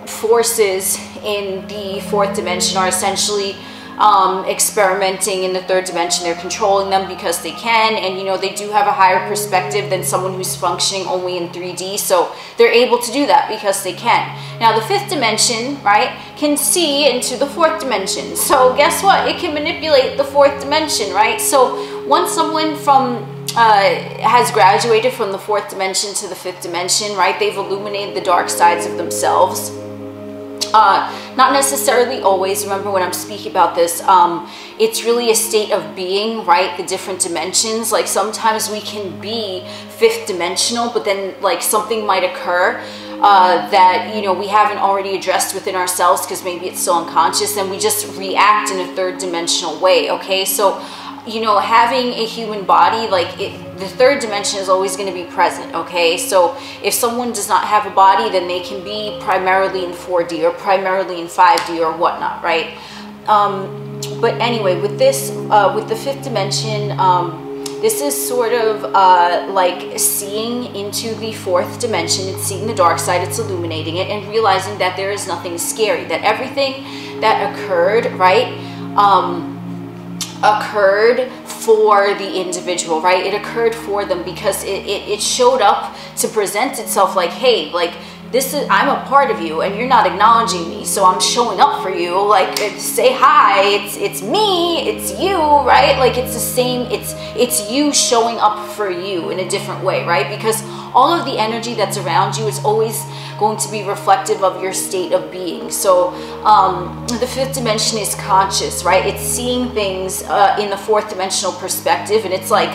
forces in the fourth dimension are essentially experimenting in the third dimension. They're controlling them because they can, and you know, they do have a higher perspective than someone who's functioning only in 3D, so they're able to do that because they can. Now the fifth dimension, right, can see into the fourth dimension, so guess what, it can manipulate the fourth dimension, right? So once someone from has graduated from the fourth dimension to the fifth dimension, right, they've illuminated the dark sides of themselves. Not necessarily always. Remember, when I'm speaking about this, it's really a state of being, right? The different dimensions. Like sometimes we can be fifth dimensional, but then like something might occur that, you know, we haven't already addressed within ourselves because maybe it's still unconscious, and we just react in a third dimensional way. Okay, so you know, having a human body, like the third dimension is always going to be present. Okay, so if someone does not have a body, then they can be primarily in 4D or primarily in 5D or whatnot, right? But anyway, with this, with the fifth dimension, this is sort of like seeing into the fourth dimension. It's seeing the dark side, it's illuminating it, and realizing that there is nothing scary, that everything that occurred, right, occurred for the individual, right? It occurred for them because it showed up to present itself like, hey, like, this is, I'm a part of you and you're not acknowledging me, so I'm showing up for you, like, say hi, it's me, it's you, right? Like, it's the same, it's you showing up for you in a different way, right? Because all of the energy that's around you is always going to be reflective of your state of being. So the fifth dimension is conscious, right? It's seeing things in the fourth dimensional perspective, and it's like,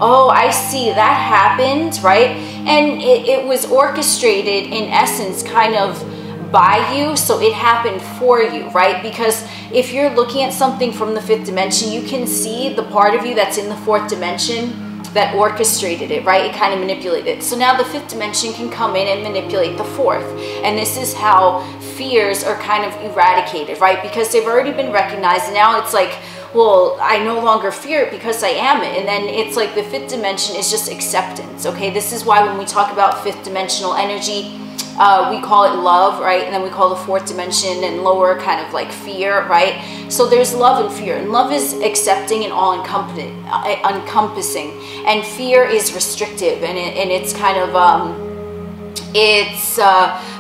oh, I see, that happened, right? And it was orchestrated in essence kind of by you, so it happened for you, right? Because if you're looking at something from the fifth dimension, you can see the part of you that's in the fourth dimension that orchestrated it, right? It kind of manipulated it. So now the fifth dimension can come in and manipulate the fourth. And this is how fears are kind of eradicated, right? Because they've already been recognized, and now it's like, well, I no longer fear it because I am it. And then it's like the fifth dimension is just acceptance, okay? This is why when we talk about fifth dimensional energy, we call it love, right? And then we call the fourth dimension and lower kind of like fear, right? So there's love and fear, and love is accepting and all encompassing, and fear is restrictive, and it's kind of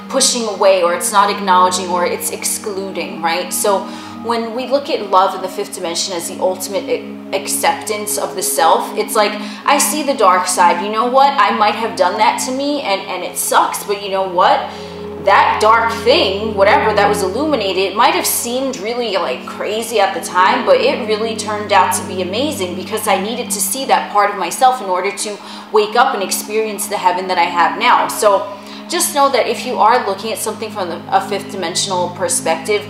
pushing away, or it's not acknowledging, or it's excluding, right? So when we look at love in the fifth dimension as the ultimate acceptance of the self, it's like, I see the dark side. You know what? I might have done that to me, and it sucks, but you know what? That dark thing, whatever that was illuminated, it might have seemed really like crazy at the time, but it really turned out to be amazing because I needed to see that part of myself in order to wake up and experience the heaven that I have now. So just know that if you are looking at something from a fifth dimensional perspective,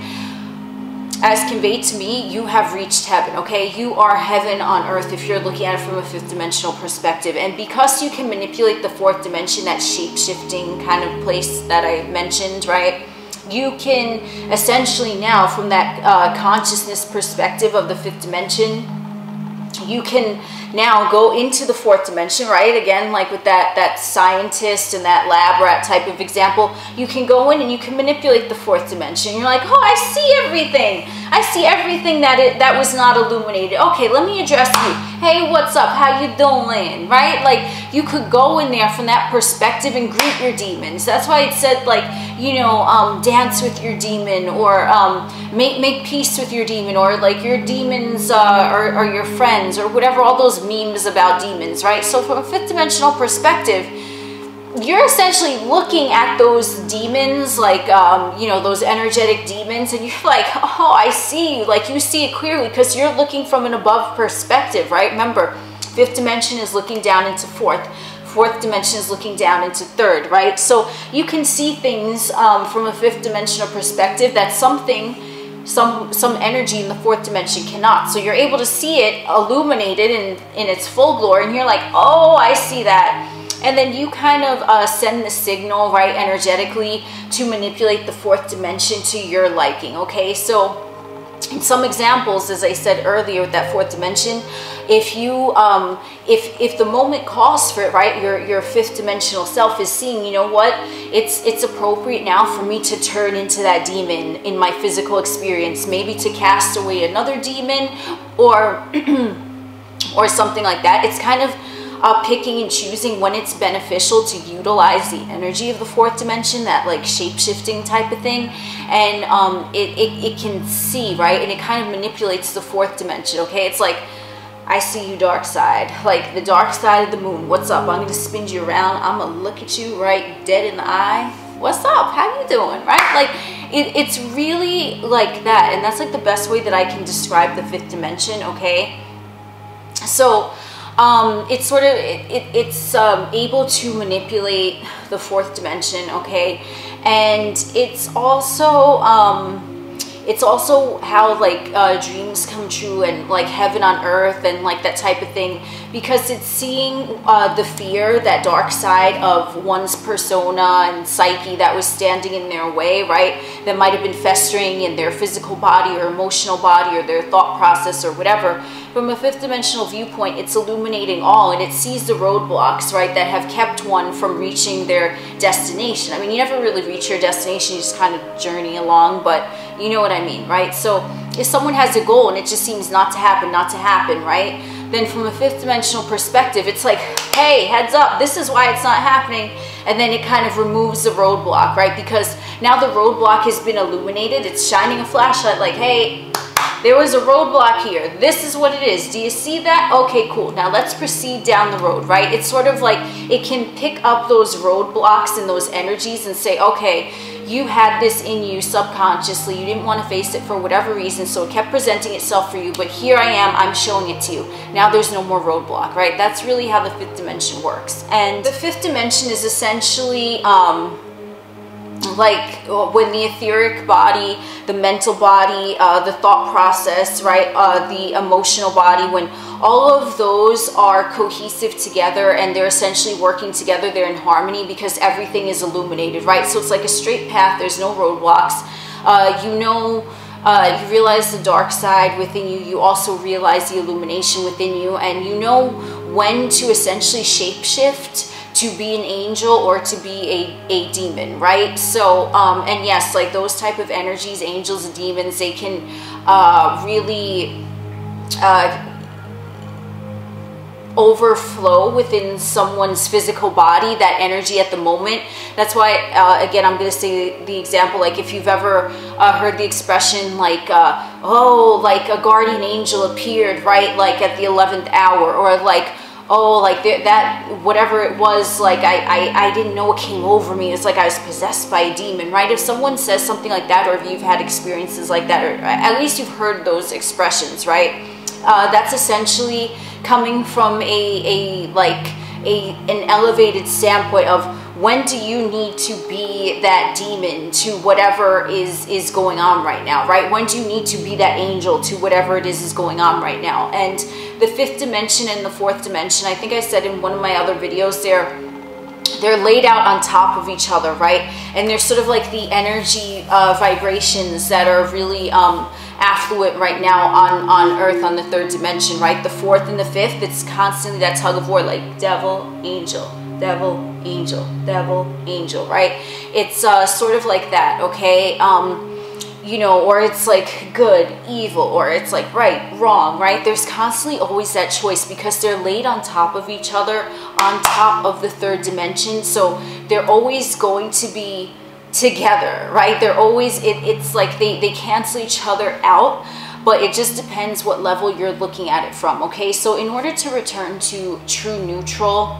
as conveyed to me, you have reached heaven, okay? You are heaven on earth if you're looking at it from a fifth dimensional perspective. And because you can manipulate the fourth dimension, that shape-shifting kind of place that I mentioned, right? You can essentially now, from that consciousness perspective of the fifth dimension, you can now go into the fourth dimension, right? Again, like with that scientist and that lab rat type of example, you can go in and you can manipulate the fourth dimension. You're like, oh, I see everything. I see everything that was not illuminated. Okay, let me address you. Hey, what's up? How you doing? Right? Like, you could go in there from that perspective and greet your demons. That's why it said, like, you know, dance with your demon, or make peace with your demon, or like your demons are your friends, or whatever, all those memes about demons, right? So from a fifth dimensional perspective, you're essentially looking at those demons, like, you know, those energetic demons, and you're like, oh, I see you. Like, you see it clearly because you're looking from an above perspective, right? Remember, fifth dimension is looking down into fourth. Fourth dimension is looking down into third, right? So you can see things from a fifth dimensional perspective that some energy in the fourth dimension cannot. So you're able to see it illuminated in its full glory, and you're like, oh, I see that. And then you kind of send the signal, right, energetically, to manipulate the fourth dimension to your liking, okay? So in some examples, as I said earlier with that fourth dimension, if you if the moment calls for it, right, your fifth dimensional self is seeing, you know what, it's appropriate now for me to turn into that demon in my physical experience, maybe to cast away another demon, or or something like that. It's kind of picking and choosing when it's beneficial to utilize the energy of the fourth dimension, that like shape-shifting type of thing. And it can see, right, and it kind of manipulates the fourth dimension. Okay, it's like, I see you, dark side, like the dark side of the moon. What's up? I'm gonna spin you around. I'm gonna look at you right dead in the eye. What's up? How you doing? Right? Like it's really like that, and that's like the best way that I can describe the fifth dimension. Okay, so it's sort of it's able to manipulate the fourth dimension. Okay, and it's also how like dreams come true, and like heaven on earth, and like that type of thing, because it's seeing the fear, that dark side of one's persona and psyche that was standing in their way, right, that might have been festering in their physical body or emotional body or their thought process or whatever. From a fifth dimensional viewpoint, it's illuminating all, and it sees the roadblocks, right, that have kept one from reaching their destination. I mean, you never really reach your destination, you just kind of journey along, but you know what I mean, right? So if someone has a goal and it just seems not to happen, right, then from a fifth dimensional perspective, it's like, hey, heads up, this is why it's not happening. And then it kind of removes the roadblock, right? Because now the roadblock has been illuminated. It's shining a flashlight like, hey, there was a roadblock here. This is what it is. Do you see that? Okay, cool. Now let's proceed down the road, right? It's sort of like it can pick up those roadblocks and those energies and say, okay, you had this in you subconsciously. You didn't want to face it for whatever reason, so it kept presenting itself for you. But here I am. I'm showing it to you. Now there's no more roadblock, right? That's really how the fifth dimension works. And the fifth dimension is essentially like when the etheric body, the mental body, the thought process, right, the emotional body, when all of those are cohesive together and they're essentially working together, they're in harmony because everything is illuminated, right? So it's like a straight path, there's no roadblocks. You realize the dark side within you, you also realize the illumination within you, and you know when to essentially shapeshift to be an angel or to be a demon, right? So, and yes, like those type of energies, angels and demons, they can really overflow within someone's physical body, that energy at the moment. That's why, again, I'm going to say the example, like if you've ever heard the expression like, oh, like a guardian angel appeared, right, like at the 11th hour, or like, oh, like that, whatever it was, like I didn't know what came over me. It's like I was possessed by a demon, right? If someone says something like that, or if you've had experiences like that, or at least you've heard those expressions, right? That's essentially coming from an elevated standpoint of when do you need to be that demon to whatever is going on right now, right? When do you need to be that angel to whatever it is going on right now? And the fifth dimension and the fourth dimension, I think I said in one of my other videos, they're laid out on top of each other, right? And they're sort of like the energy vibrations that are really affluent right now on Earth, on the third dimension, right? The fourth and the fifth, it's constantly that tug of war, like devil, angel, devil, angel, devil, angel, right? It's sort of like that, okay? You know, or it's like good, evil, or it's like right, wrong, right? There's constantly always that choice because they're laid on top of each other, on top of the third dimension. So they're always going to be together, right? They're always, it's like they cancel each other out, but it just depends what level you're looking at it from, okay? So in order to return to true neutral,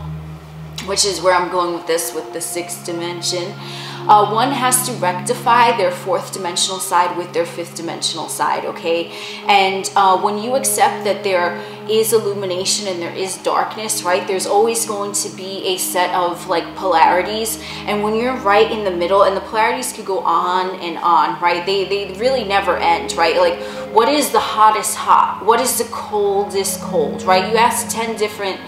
which is where I'm going with this, with the sixth dimension, one has to rectify their fourth dimensional side with their fifth dimensional side, okay? And when you accept that there is illumination and there is darkness, right, there's always going to be a set of like polarities. And when you're right in the middle, and the polarities could go on and on, right, they really never end, right? Like, what is the hottest hot? What is the coldest cold, right? You ask 10 different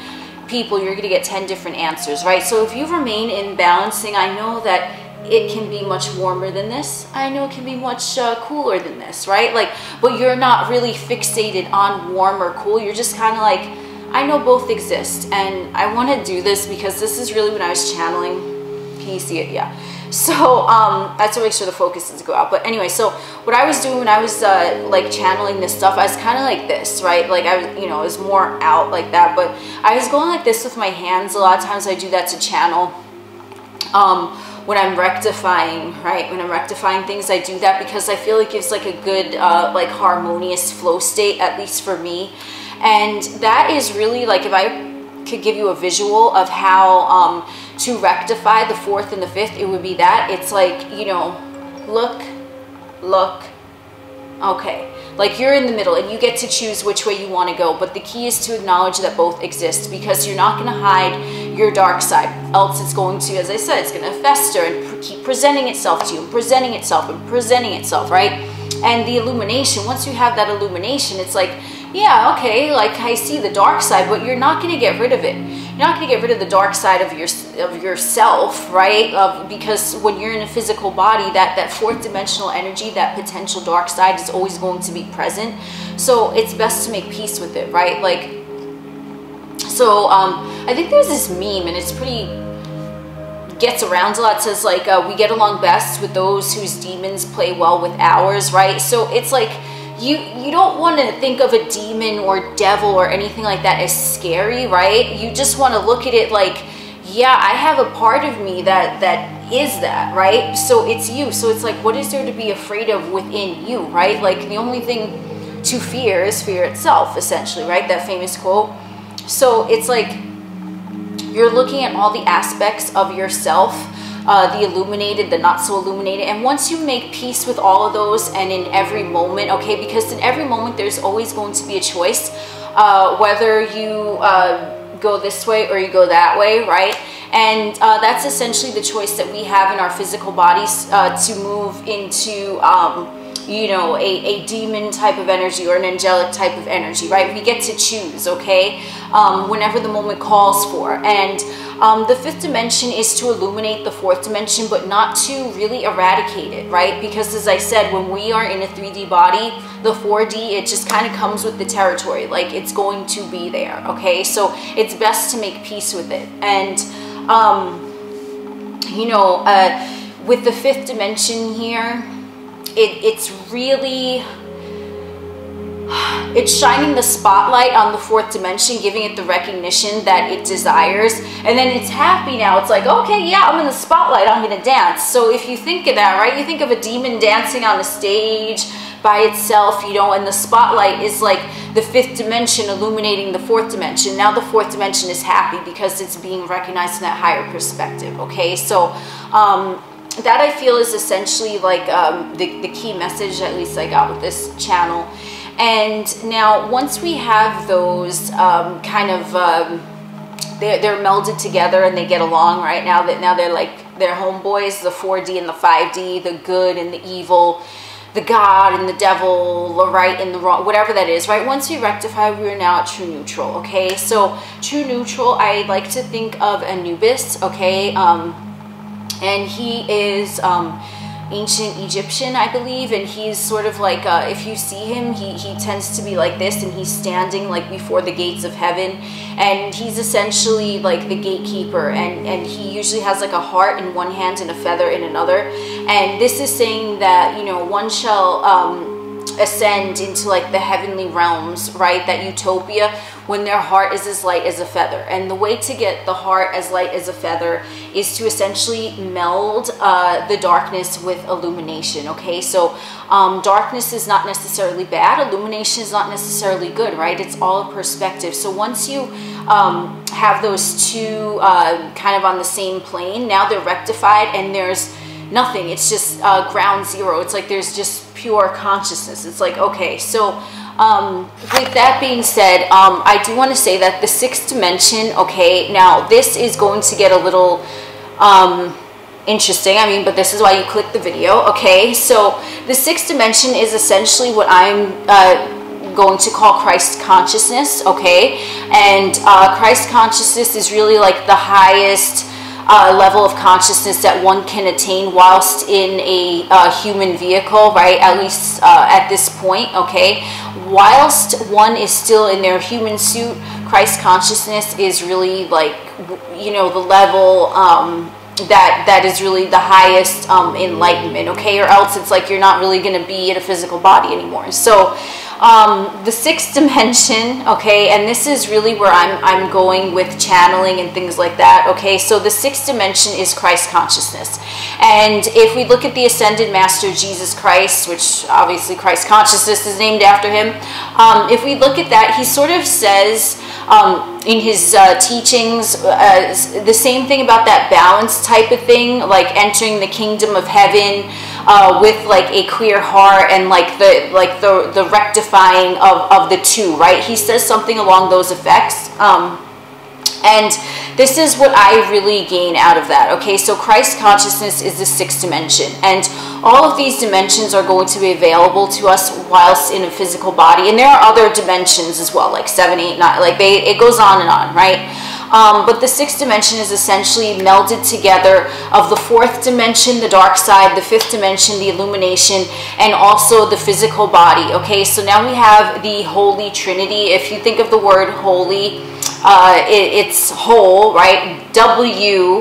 people, you're going to get 10 different answers, right? So if you remain in balancing, I know that it can be much warmer than this. I know it can be much cooler than this, right? Like, but you're not really fixated on warm or cool. You're just kind of like, I know both exist, and I want to do this because this is really when I was channeling. Can you see it? Yeah. So I have to make sure the focus doesn't go out. But anyway, so what I was doing when I was like channeling this stuff, I was kind of like this, right? Like I was, you know, it was more out like that, but I was going like this with my hands. A lot of times I do that to channel. When I'm rectifying, right? When I'm rectifying things, I do that because I feel it gives like a good, like harmonious flow state, at least for me. And that is really like, if I could give you a visual of how to rectify the 4th and the 5th, it would be that. It's like, you know, look, okay. Like you're in the middle and you get to choose which way you want to go. But the key is to acknowledge that both exist, because you're not going to hide your dark side. Else it's going to, as I said, it's going to fester and keep presenting itself to you, and presenting itself and presenting itself, right? And the illumination, once you have that illumination, it's like, yeah, okay, like I see the dark side, but you're not going to get rid of it. You're not going to get rid of the dark side of yourself, right? Because when you're in a physical body, that 4th dimensional energy, that potential dark side is always going to be present. So it's best to make peace with it, right? Like, so I think there's this meme, and it's pretty, gets around a lot. It says like, we get along best with those whose demons play well with ours, right? So it's like, you don't want to think of a demon or devil or anything like that as scary, right? You just want to look at it like, yeah, I have a part of me that is that, right? So it's you. So it's like, what is there to be afraid of within you, right? Like the only thing to fear is fear itself, essentially, right? That famous quote. So it's like you're looking at all the aspects of yourself, the illuminated, the not so illuminated, and once you make peace with all of those, and in every moment, okay, because in every moment there's always going to be a choice, whether you go this way or you go that way, right? And that's essentially the choice that we have in our physical bodies, to move into you know, a demon type of energy or an angelic type of energy, right? We get to choose, okay, whenever the moment calls for. And the 5th dimension is to illuminate the 4th dimension, but not to really eradicate it, right? Because as I said, when we are in a 3D body, the 4D, it just kind of comes with the territory. Like it's going to be there, okay? So it's best to make peace with it. And, you know, with the 5th dimension here, it's really, it's shining the spotlight on the 4th dimension, giving it the recognition that it desires, and then it's happy now. It's like, okay, yeah, I'm in the spotlight, I'm gonna dance. So if you think of that, right, you think of a demon dancing on a stage by itself, you know, and the spotlight is like the 5th dimension illuminating the 4th dimension. Now the 4th dimension is happy because it's being recognized in that higher perspective, okay? So that I feel is essentially like the key message, at least I got with this channel. And now once we have those kind of, they're melded together and they get along, right? Now they're like, they're homeboys, the 4D and the 5D, the good and the evil, the God and the devil, the right and the wrong, whatever that is, right? Once we rectify, we're now at true neutral, okay? So true neutral, I like to think of Anubis, okay? And he is ancient Egyptian, I believe, and he's sort of like, if you see him, he tends to be like this, and he's standing like before the gates of heaven, and he's essentially like the gatekeeper, and he usually has like a heart in one hand and a feather in another. And this is saying that, you know, one shall ascend into like the heavenly realms, right? That utopia, when their heart is as light as a feather. And the way to get the heart as light as a feather is to essentially meld the darkness with illumination, okay? So darkness is not necessarily bad, illumination is not necessarily good, right? It's all a perspective. So once you have those two kind of on the same plane, now they're rectified and there's nothing. It's just ground zero. It's like there's just pure consciousness. It's like, okay, so with that being said, I do want to say that the 6th dimension, okay, now this is going to get a little interesting, I mean, but this is why you click the video, okay? So the 6th dimension is essentially what I'm going to call Christ consciousness, okay? And Christ consciousness is really like the highest level of consciousness that one can attain whilst in a human vehicle, right? At least at this point, okay? Whilst one is still in their human suit, Christ consciousness is really like, you know, the level that is really the highest enlightenment, okay? Or else it's like you're not really going to be in a physical body anymore. So the sixth dimension, okay, and this is really where I'm going with channeling and things like that, okay? So the sixth dimension is Christ consciousness. And if we look at the ascended master Jesus Christ, which obviously Christ consciousness is named after him, if we look at that, he sort of says in his teachings the same thing about that balance type of thing, like entering the kingdom of heaven with like a clear heart and like the rectifying of the two, right? He says something along those effects. And this is what I really gain out of that, okay? So Christ consciousness is the sixth dimension, and all of these dimensions are going to be available to us whilst in a physical body. And there are other dimensions as well, like 7, 8, 9, like it goes on, right? But the sixth dimension is essentially melded together of the fourth dimension, the dark side, the fifth dimension, the illumination, and also the physical body, okay? So now we have the Holy Trinity. If you think of the word holy, it's whole, right? W-H-O-L,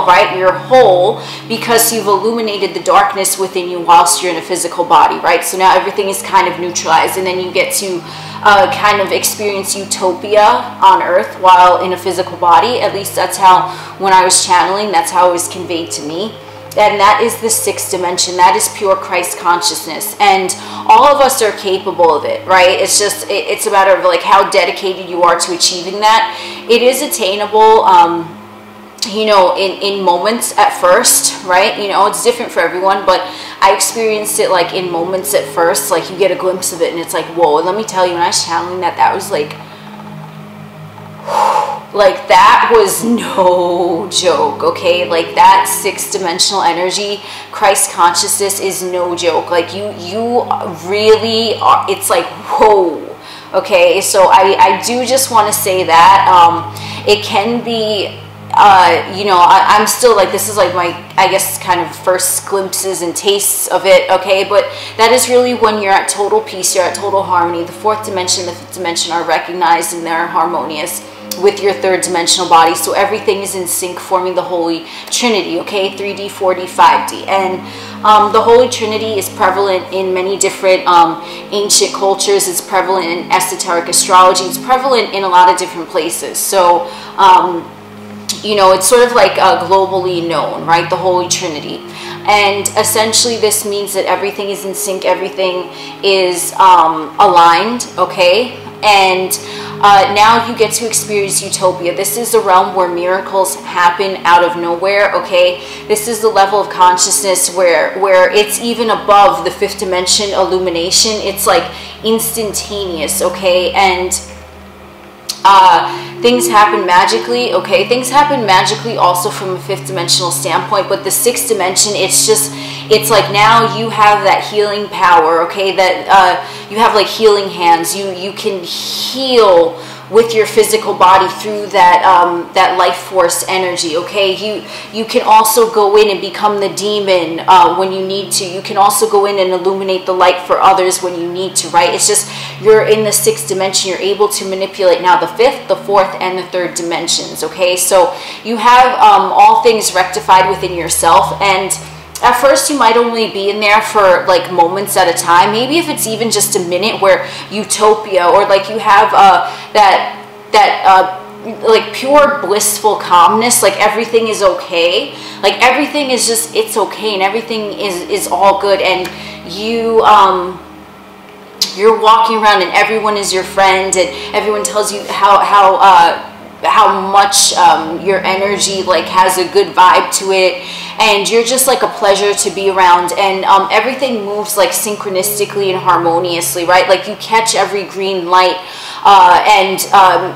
right? You're whole because you've illuminated the darkness within you whilst you're in a physical body, right? So now everything is kind of neutralized, and then you get to kind of experience utopia on earth while in a physical body. At least that's how, when I was channeling, that's how it was conveyed to me. And that is the sixth dimension. That is pure Christ consciousness. And all of us are capable of it, right? It's just, it's a matter of like how dedicated you are to achieving that. It is attainable, you know, in moments at first, right? You know, it's different for everyone, but I experienced it like in moments at first. Like you get a glimpse of it and it's like, whoa. And let me tell you, when I was channeling that, that was like that was no joke, okay? Like that sixth dimensional energy, Christ consciousness, is no joke. Like you really are, it's like, whoa, okay? So I do just want to say that it can be, you know, I'm still like, this is like my, I guess, kind of first glimpses and tastes of it, okay? But that is really when you're at total peace, you're at total harmony. The fourth dimension, the fifth dimension are recognized and they're harmonious with your third dimensional body. So everything is in sync, forming the Holy Trinity, okay? 3D, 4D, 5D. And the Holy Trinity is prevalent in many different ancient cultures. It's prevalent in esoteric astrology. It's prevalent in a lot of different places. So, you know, it's sort of like globally known, right? The Holy Trinity. And essentially this means that everything is in sync, everything is aligned, okay? And now you get to experience utopia. This is the realm where miracles happen out of nowhere, okay? This is the level of consciousness where it's even above the fifth dimension illumination. It's like instantaneous, okay? And things happen magically, okay? Things happen magically also from a fifth dimensional standpoint, but the sixth dimension, it's just, it's like now you have that healing power, okay? That you have like healing hands. You can heal with your physical body through that that life force energy, okay? You can also go in and become the demon when you need to. You can also go in and illuminate the light for others when you need to, right? It's just, you're in the sixth dimension. You're able to manipulate now the fifth, the fourth, and the third dimensions, okay? So you have all things rectified within yourself, and at first you might only be in there for like moments at a time. Maybe if it's even just a minute, where utopia, or like you have that like pure blissful calmness, like everything is okay, like everything is just, it's okay, and everything is all good, and you're walking around and everyone is your friend, and everyone tells you how much your energy like has a good vibe to it, and you're just like a pleasure to be around, and everything moves like synchronistically and harmoniously, right? Like you catch every green light, and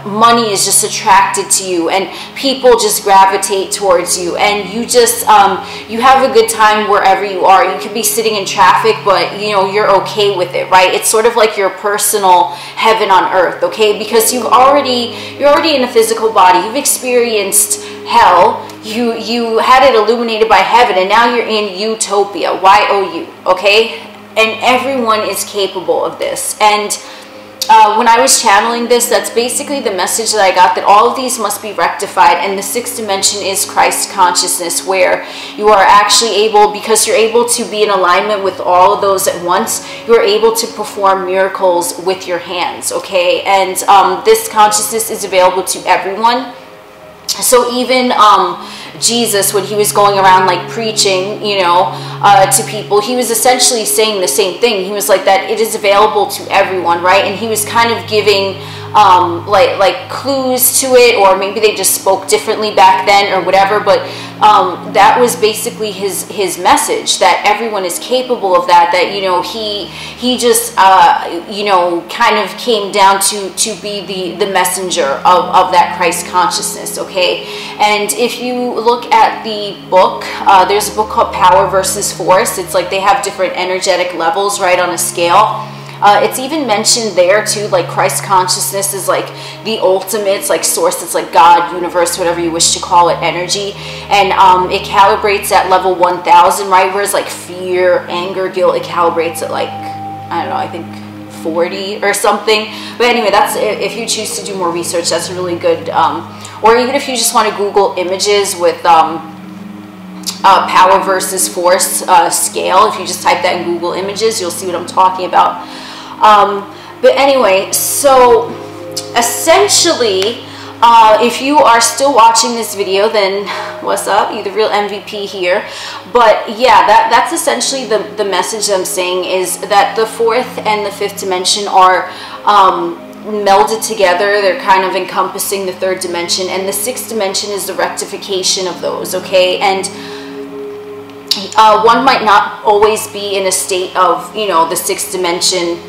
money is just attracted to you, and people just gravitate towards you, and you just you have a good time wherever you are. You could be sitting in traffic, but you know, you're okay with it, right? It's sort of like your personal heaven on earth, okay? Because you're already in a physical body. You've experienced hell, you had it illuminated by heaven, and now you're in utopia, Y-O-U, okay? And everyone is capable of this. And when I was channeling this, that's basically the message that I got, that all of these must be rectified. And the sixth dimension is Christ consciousness, where you are actually able, because you're able to be in alignment with all of those at once, you're able to perform miracles with your hands, okay? And this consciousness is available to everyone. So even Jesus, when he was going around like preaching, you know, to people, he was essentially saying the same thing. He was like that it is available to everyone, right? And he was kind of giving like clues to it, or maybe they just spoke differently back then or whatever, but that was basically his message, that everyone is capable of that, that, you know, he just you know, kind of came down to be the messenger of that Christ consciousness, okay? And if you look at the book, there's a book called Power versus Force. It's like they have different energetic levels, right, on a scale. It's even mentioned there too, like Christ consciousness is like the ultimate, it's like source, it's like God, universe, whatever you wish to call it, energy. And it calibrates at level 1000, right? Whereas like fear, anger, guilt, it calibrates at like, I don't know, I think 40 or something. But anyway, that's, if you choose to do more research, that's really good. Or even if you just want to Google images with power versus force scale, if you just type that in Google Images, you'll see what I'm talking about. But anyway, so essentially, if you are still watching this video, then what's up? You're the real MVP here. But yeah, that's essentially the message I'm saying, is that the fourth and the fifth dimension are melded together. They're kind of encompassing the third dimension, and the sixth dimension is the rectification of those, okay? And one might not always be in a state of, you know, the sixth dimension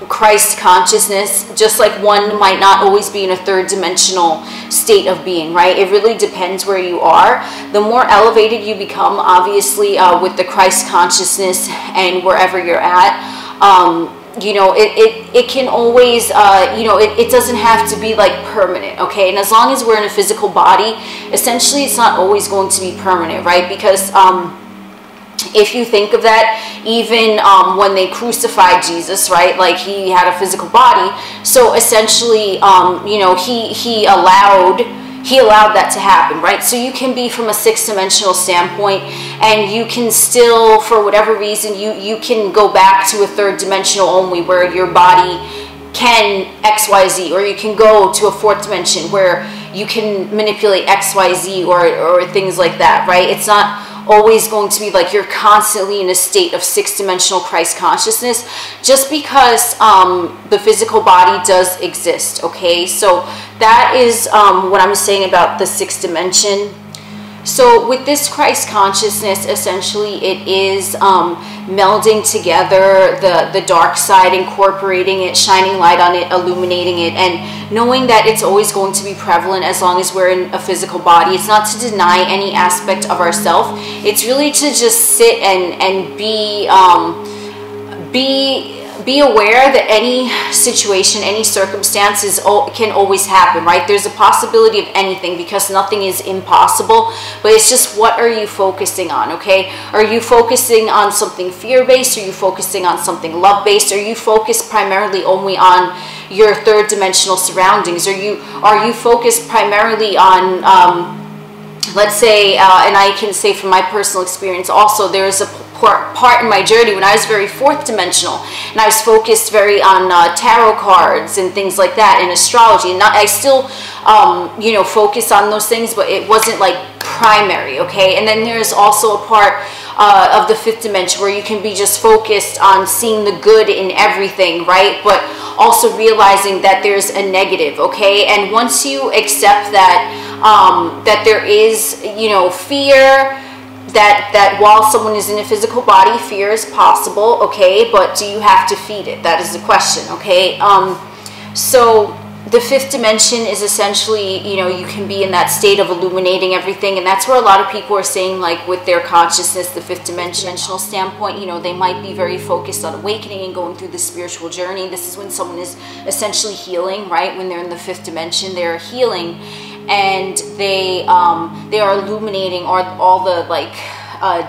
Christ consciousness, just like one might not always be in a third dimensional state of being, right? It really depends where you are. The more elevated you become, obviously, with the Christ consciousness and wherever you're at, you know, it can always, you know, it doesn't have to be like permanent, okay? And as long as we're in a physical body, essentially it's not always going to be permanent, right? Because if you think of that, even when they crucified Jesus, right, like he had a physical body, so essentially, you know, he allowed that to happen, right? So you can be from a sixth dimensional standpoint, and you can still, for whatever reason, you can go back to a third dimensional only, where your body can XYZ, or you can go to a fourth dimension where you can manipulate XYZ or things like that, right? It's not always going to be like you're constantly in a state of sixth dimensional Christ consciousness, just because the physical body does exist, okay? So that is what I'm saying about the sixth dimension. So with this Christ consciousness, essentially it is melding together the dark side, incorporating it, shining light on it, illuminating it, and knowing that it's always going to be prevalent as long as we're in a physical body. It's not to deny any aspect of ourself. It's really to just sit and be aware that any situation, any circumstances can always happen, right? There's a possibility of anything, because nothing is impossible, but it's just, what are you focusing on, okay? Are you focusing on something fear-based? Are you focusing on something love-based? Are you focused primarily only on your third dimensional surroundings? Are you focused primarily on, let's say, and I can say from my personal experience also, there is a part in my journey when I was very fourth dimensional, and I was focused very on tarot cards and things like that, and astrology, and I still you know, focus on those things, but it wasn't like primary, okay? And then there's also a part of the fifth dimension where you can be just focused on seeing the good in everything, right? But also realizing that there's a negative, okay? And once you accept that that there is, you know, fear, that while someone is in a physical body, fear is possible, okay? But do you have to feed it? That is the question, okay? So the fifth dimension is essentially, you know, you can be in that state of illuminating everything, and that's where a lot of people are saying, like, with their consciousness, the fifth dimensional standpoint, you know, they might be very focused on awakening and going through the spiritual journey. This is when someone is essentially healing, right? When they're in the fifth dimension, they're healing, and they are illuminating all the, like,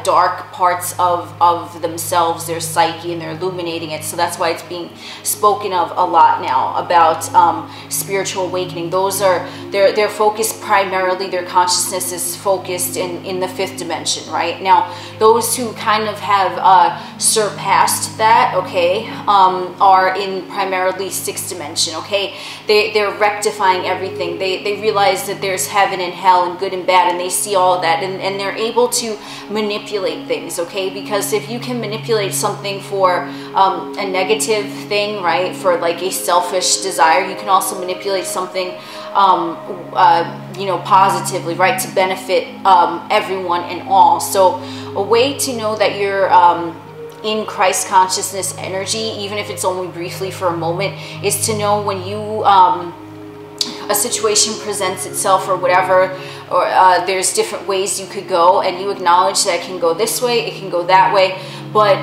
dark parts of themselves, their psyche, and they're illuminating it. So that's why it's being spoken of a lot now about spiritual awakening. Those are their focus primarily, their consciousness is focused in the fifth dimension, right? Now, those who kind of have surpassed that, okay, are in primarily sixth dimension, okay? They're rectifying everything. They realize that there's heaven and hell and good and bad, and they see all of that, and they're able to manipulate things, okay? Because if you can manipulate something for a negative thing, right, for like a selfish desire, you can also manipulate something you know, positively, right, to benefit everyone and all. So a way to know that you're in Christ consciousness energy, even if it's only briefly for a moment, is to know when you a situation presents itself or whatever, or there's different ways you could go, and you acknowledge that it can go this way, it can go that way, but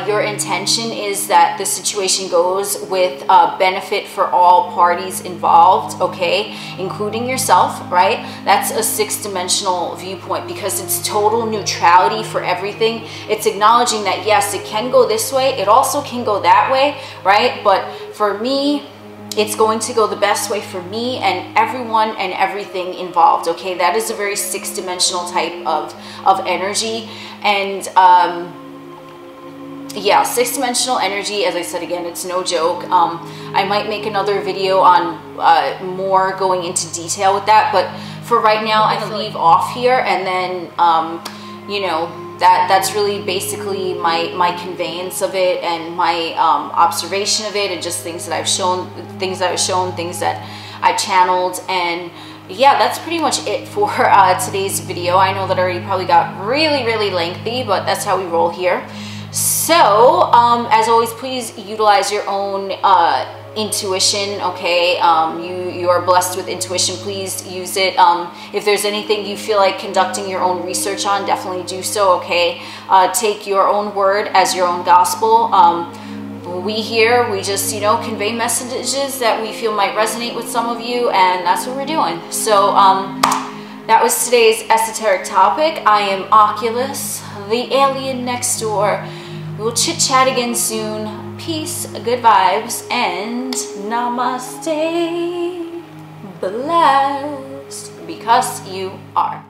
your intention is that the situation goes with benefit for all parties involved, okay, including yourself, right? That's a sixth dimensional viewpoint, because it's total neutrality for everything. It's acknowledging that yes, it can go this way, it also can go that way, right? But for me, it's going to go the best way for me and everyone and everything involved, okay? That is a very sixth dimensional type of energy. And yeah, sixth dimensional energy, as I said again, it's no joke. I might make another video on more going into detail with that, but for right now, I'm gonna leave off here, and then you know, that's really basically my conveyance of it, and my observation of it, and just things that I've shown, things that I channeled. And yeah, that's pretty much it for today's video. I know that I already probably got really lengthy, but that's how we roll here. So as always, please utilize your own intuition, okay? You are blessed with intuition. Please use it. If there's anything you feel like conducting your own research on, definitely do so, okay? Take your own word as your own gospel. We here, we just, you know, convey messages that we feel might resonate with some of you, and that's what we're doing. So that was today's esoteric topic. I am Oculus, the alien next door. We'll chit chat again soon. Peace, good vibes, and namaste. Blessed because you are.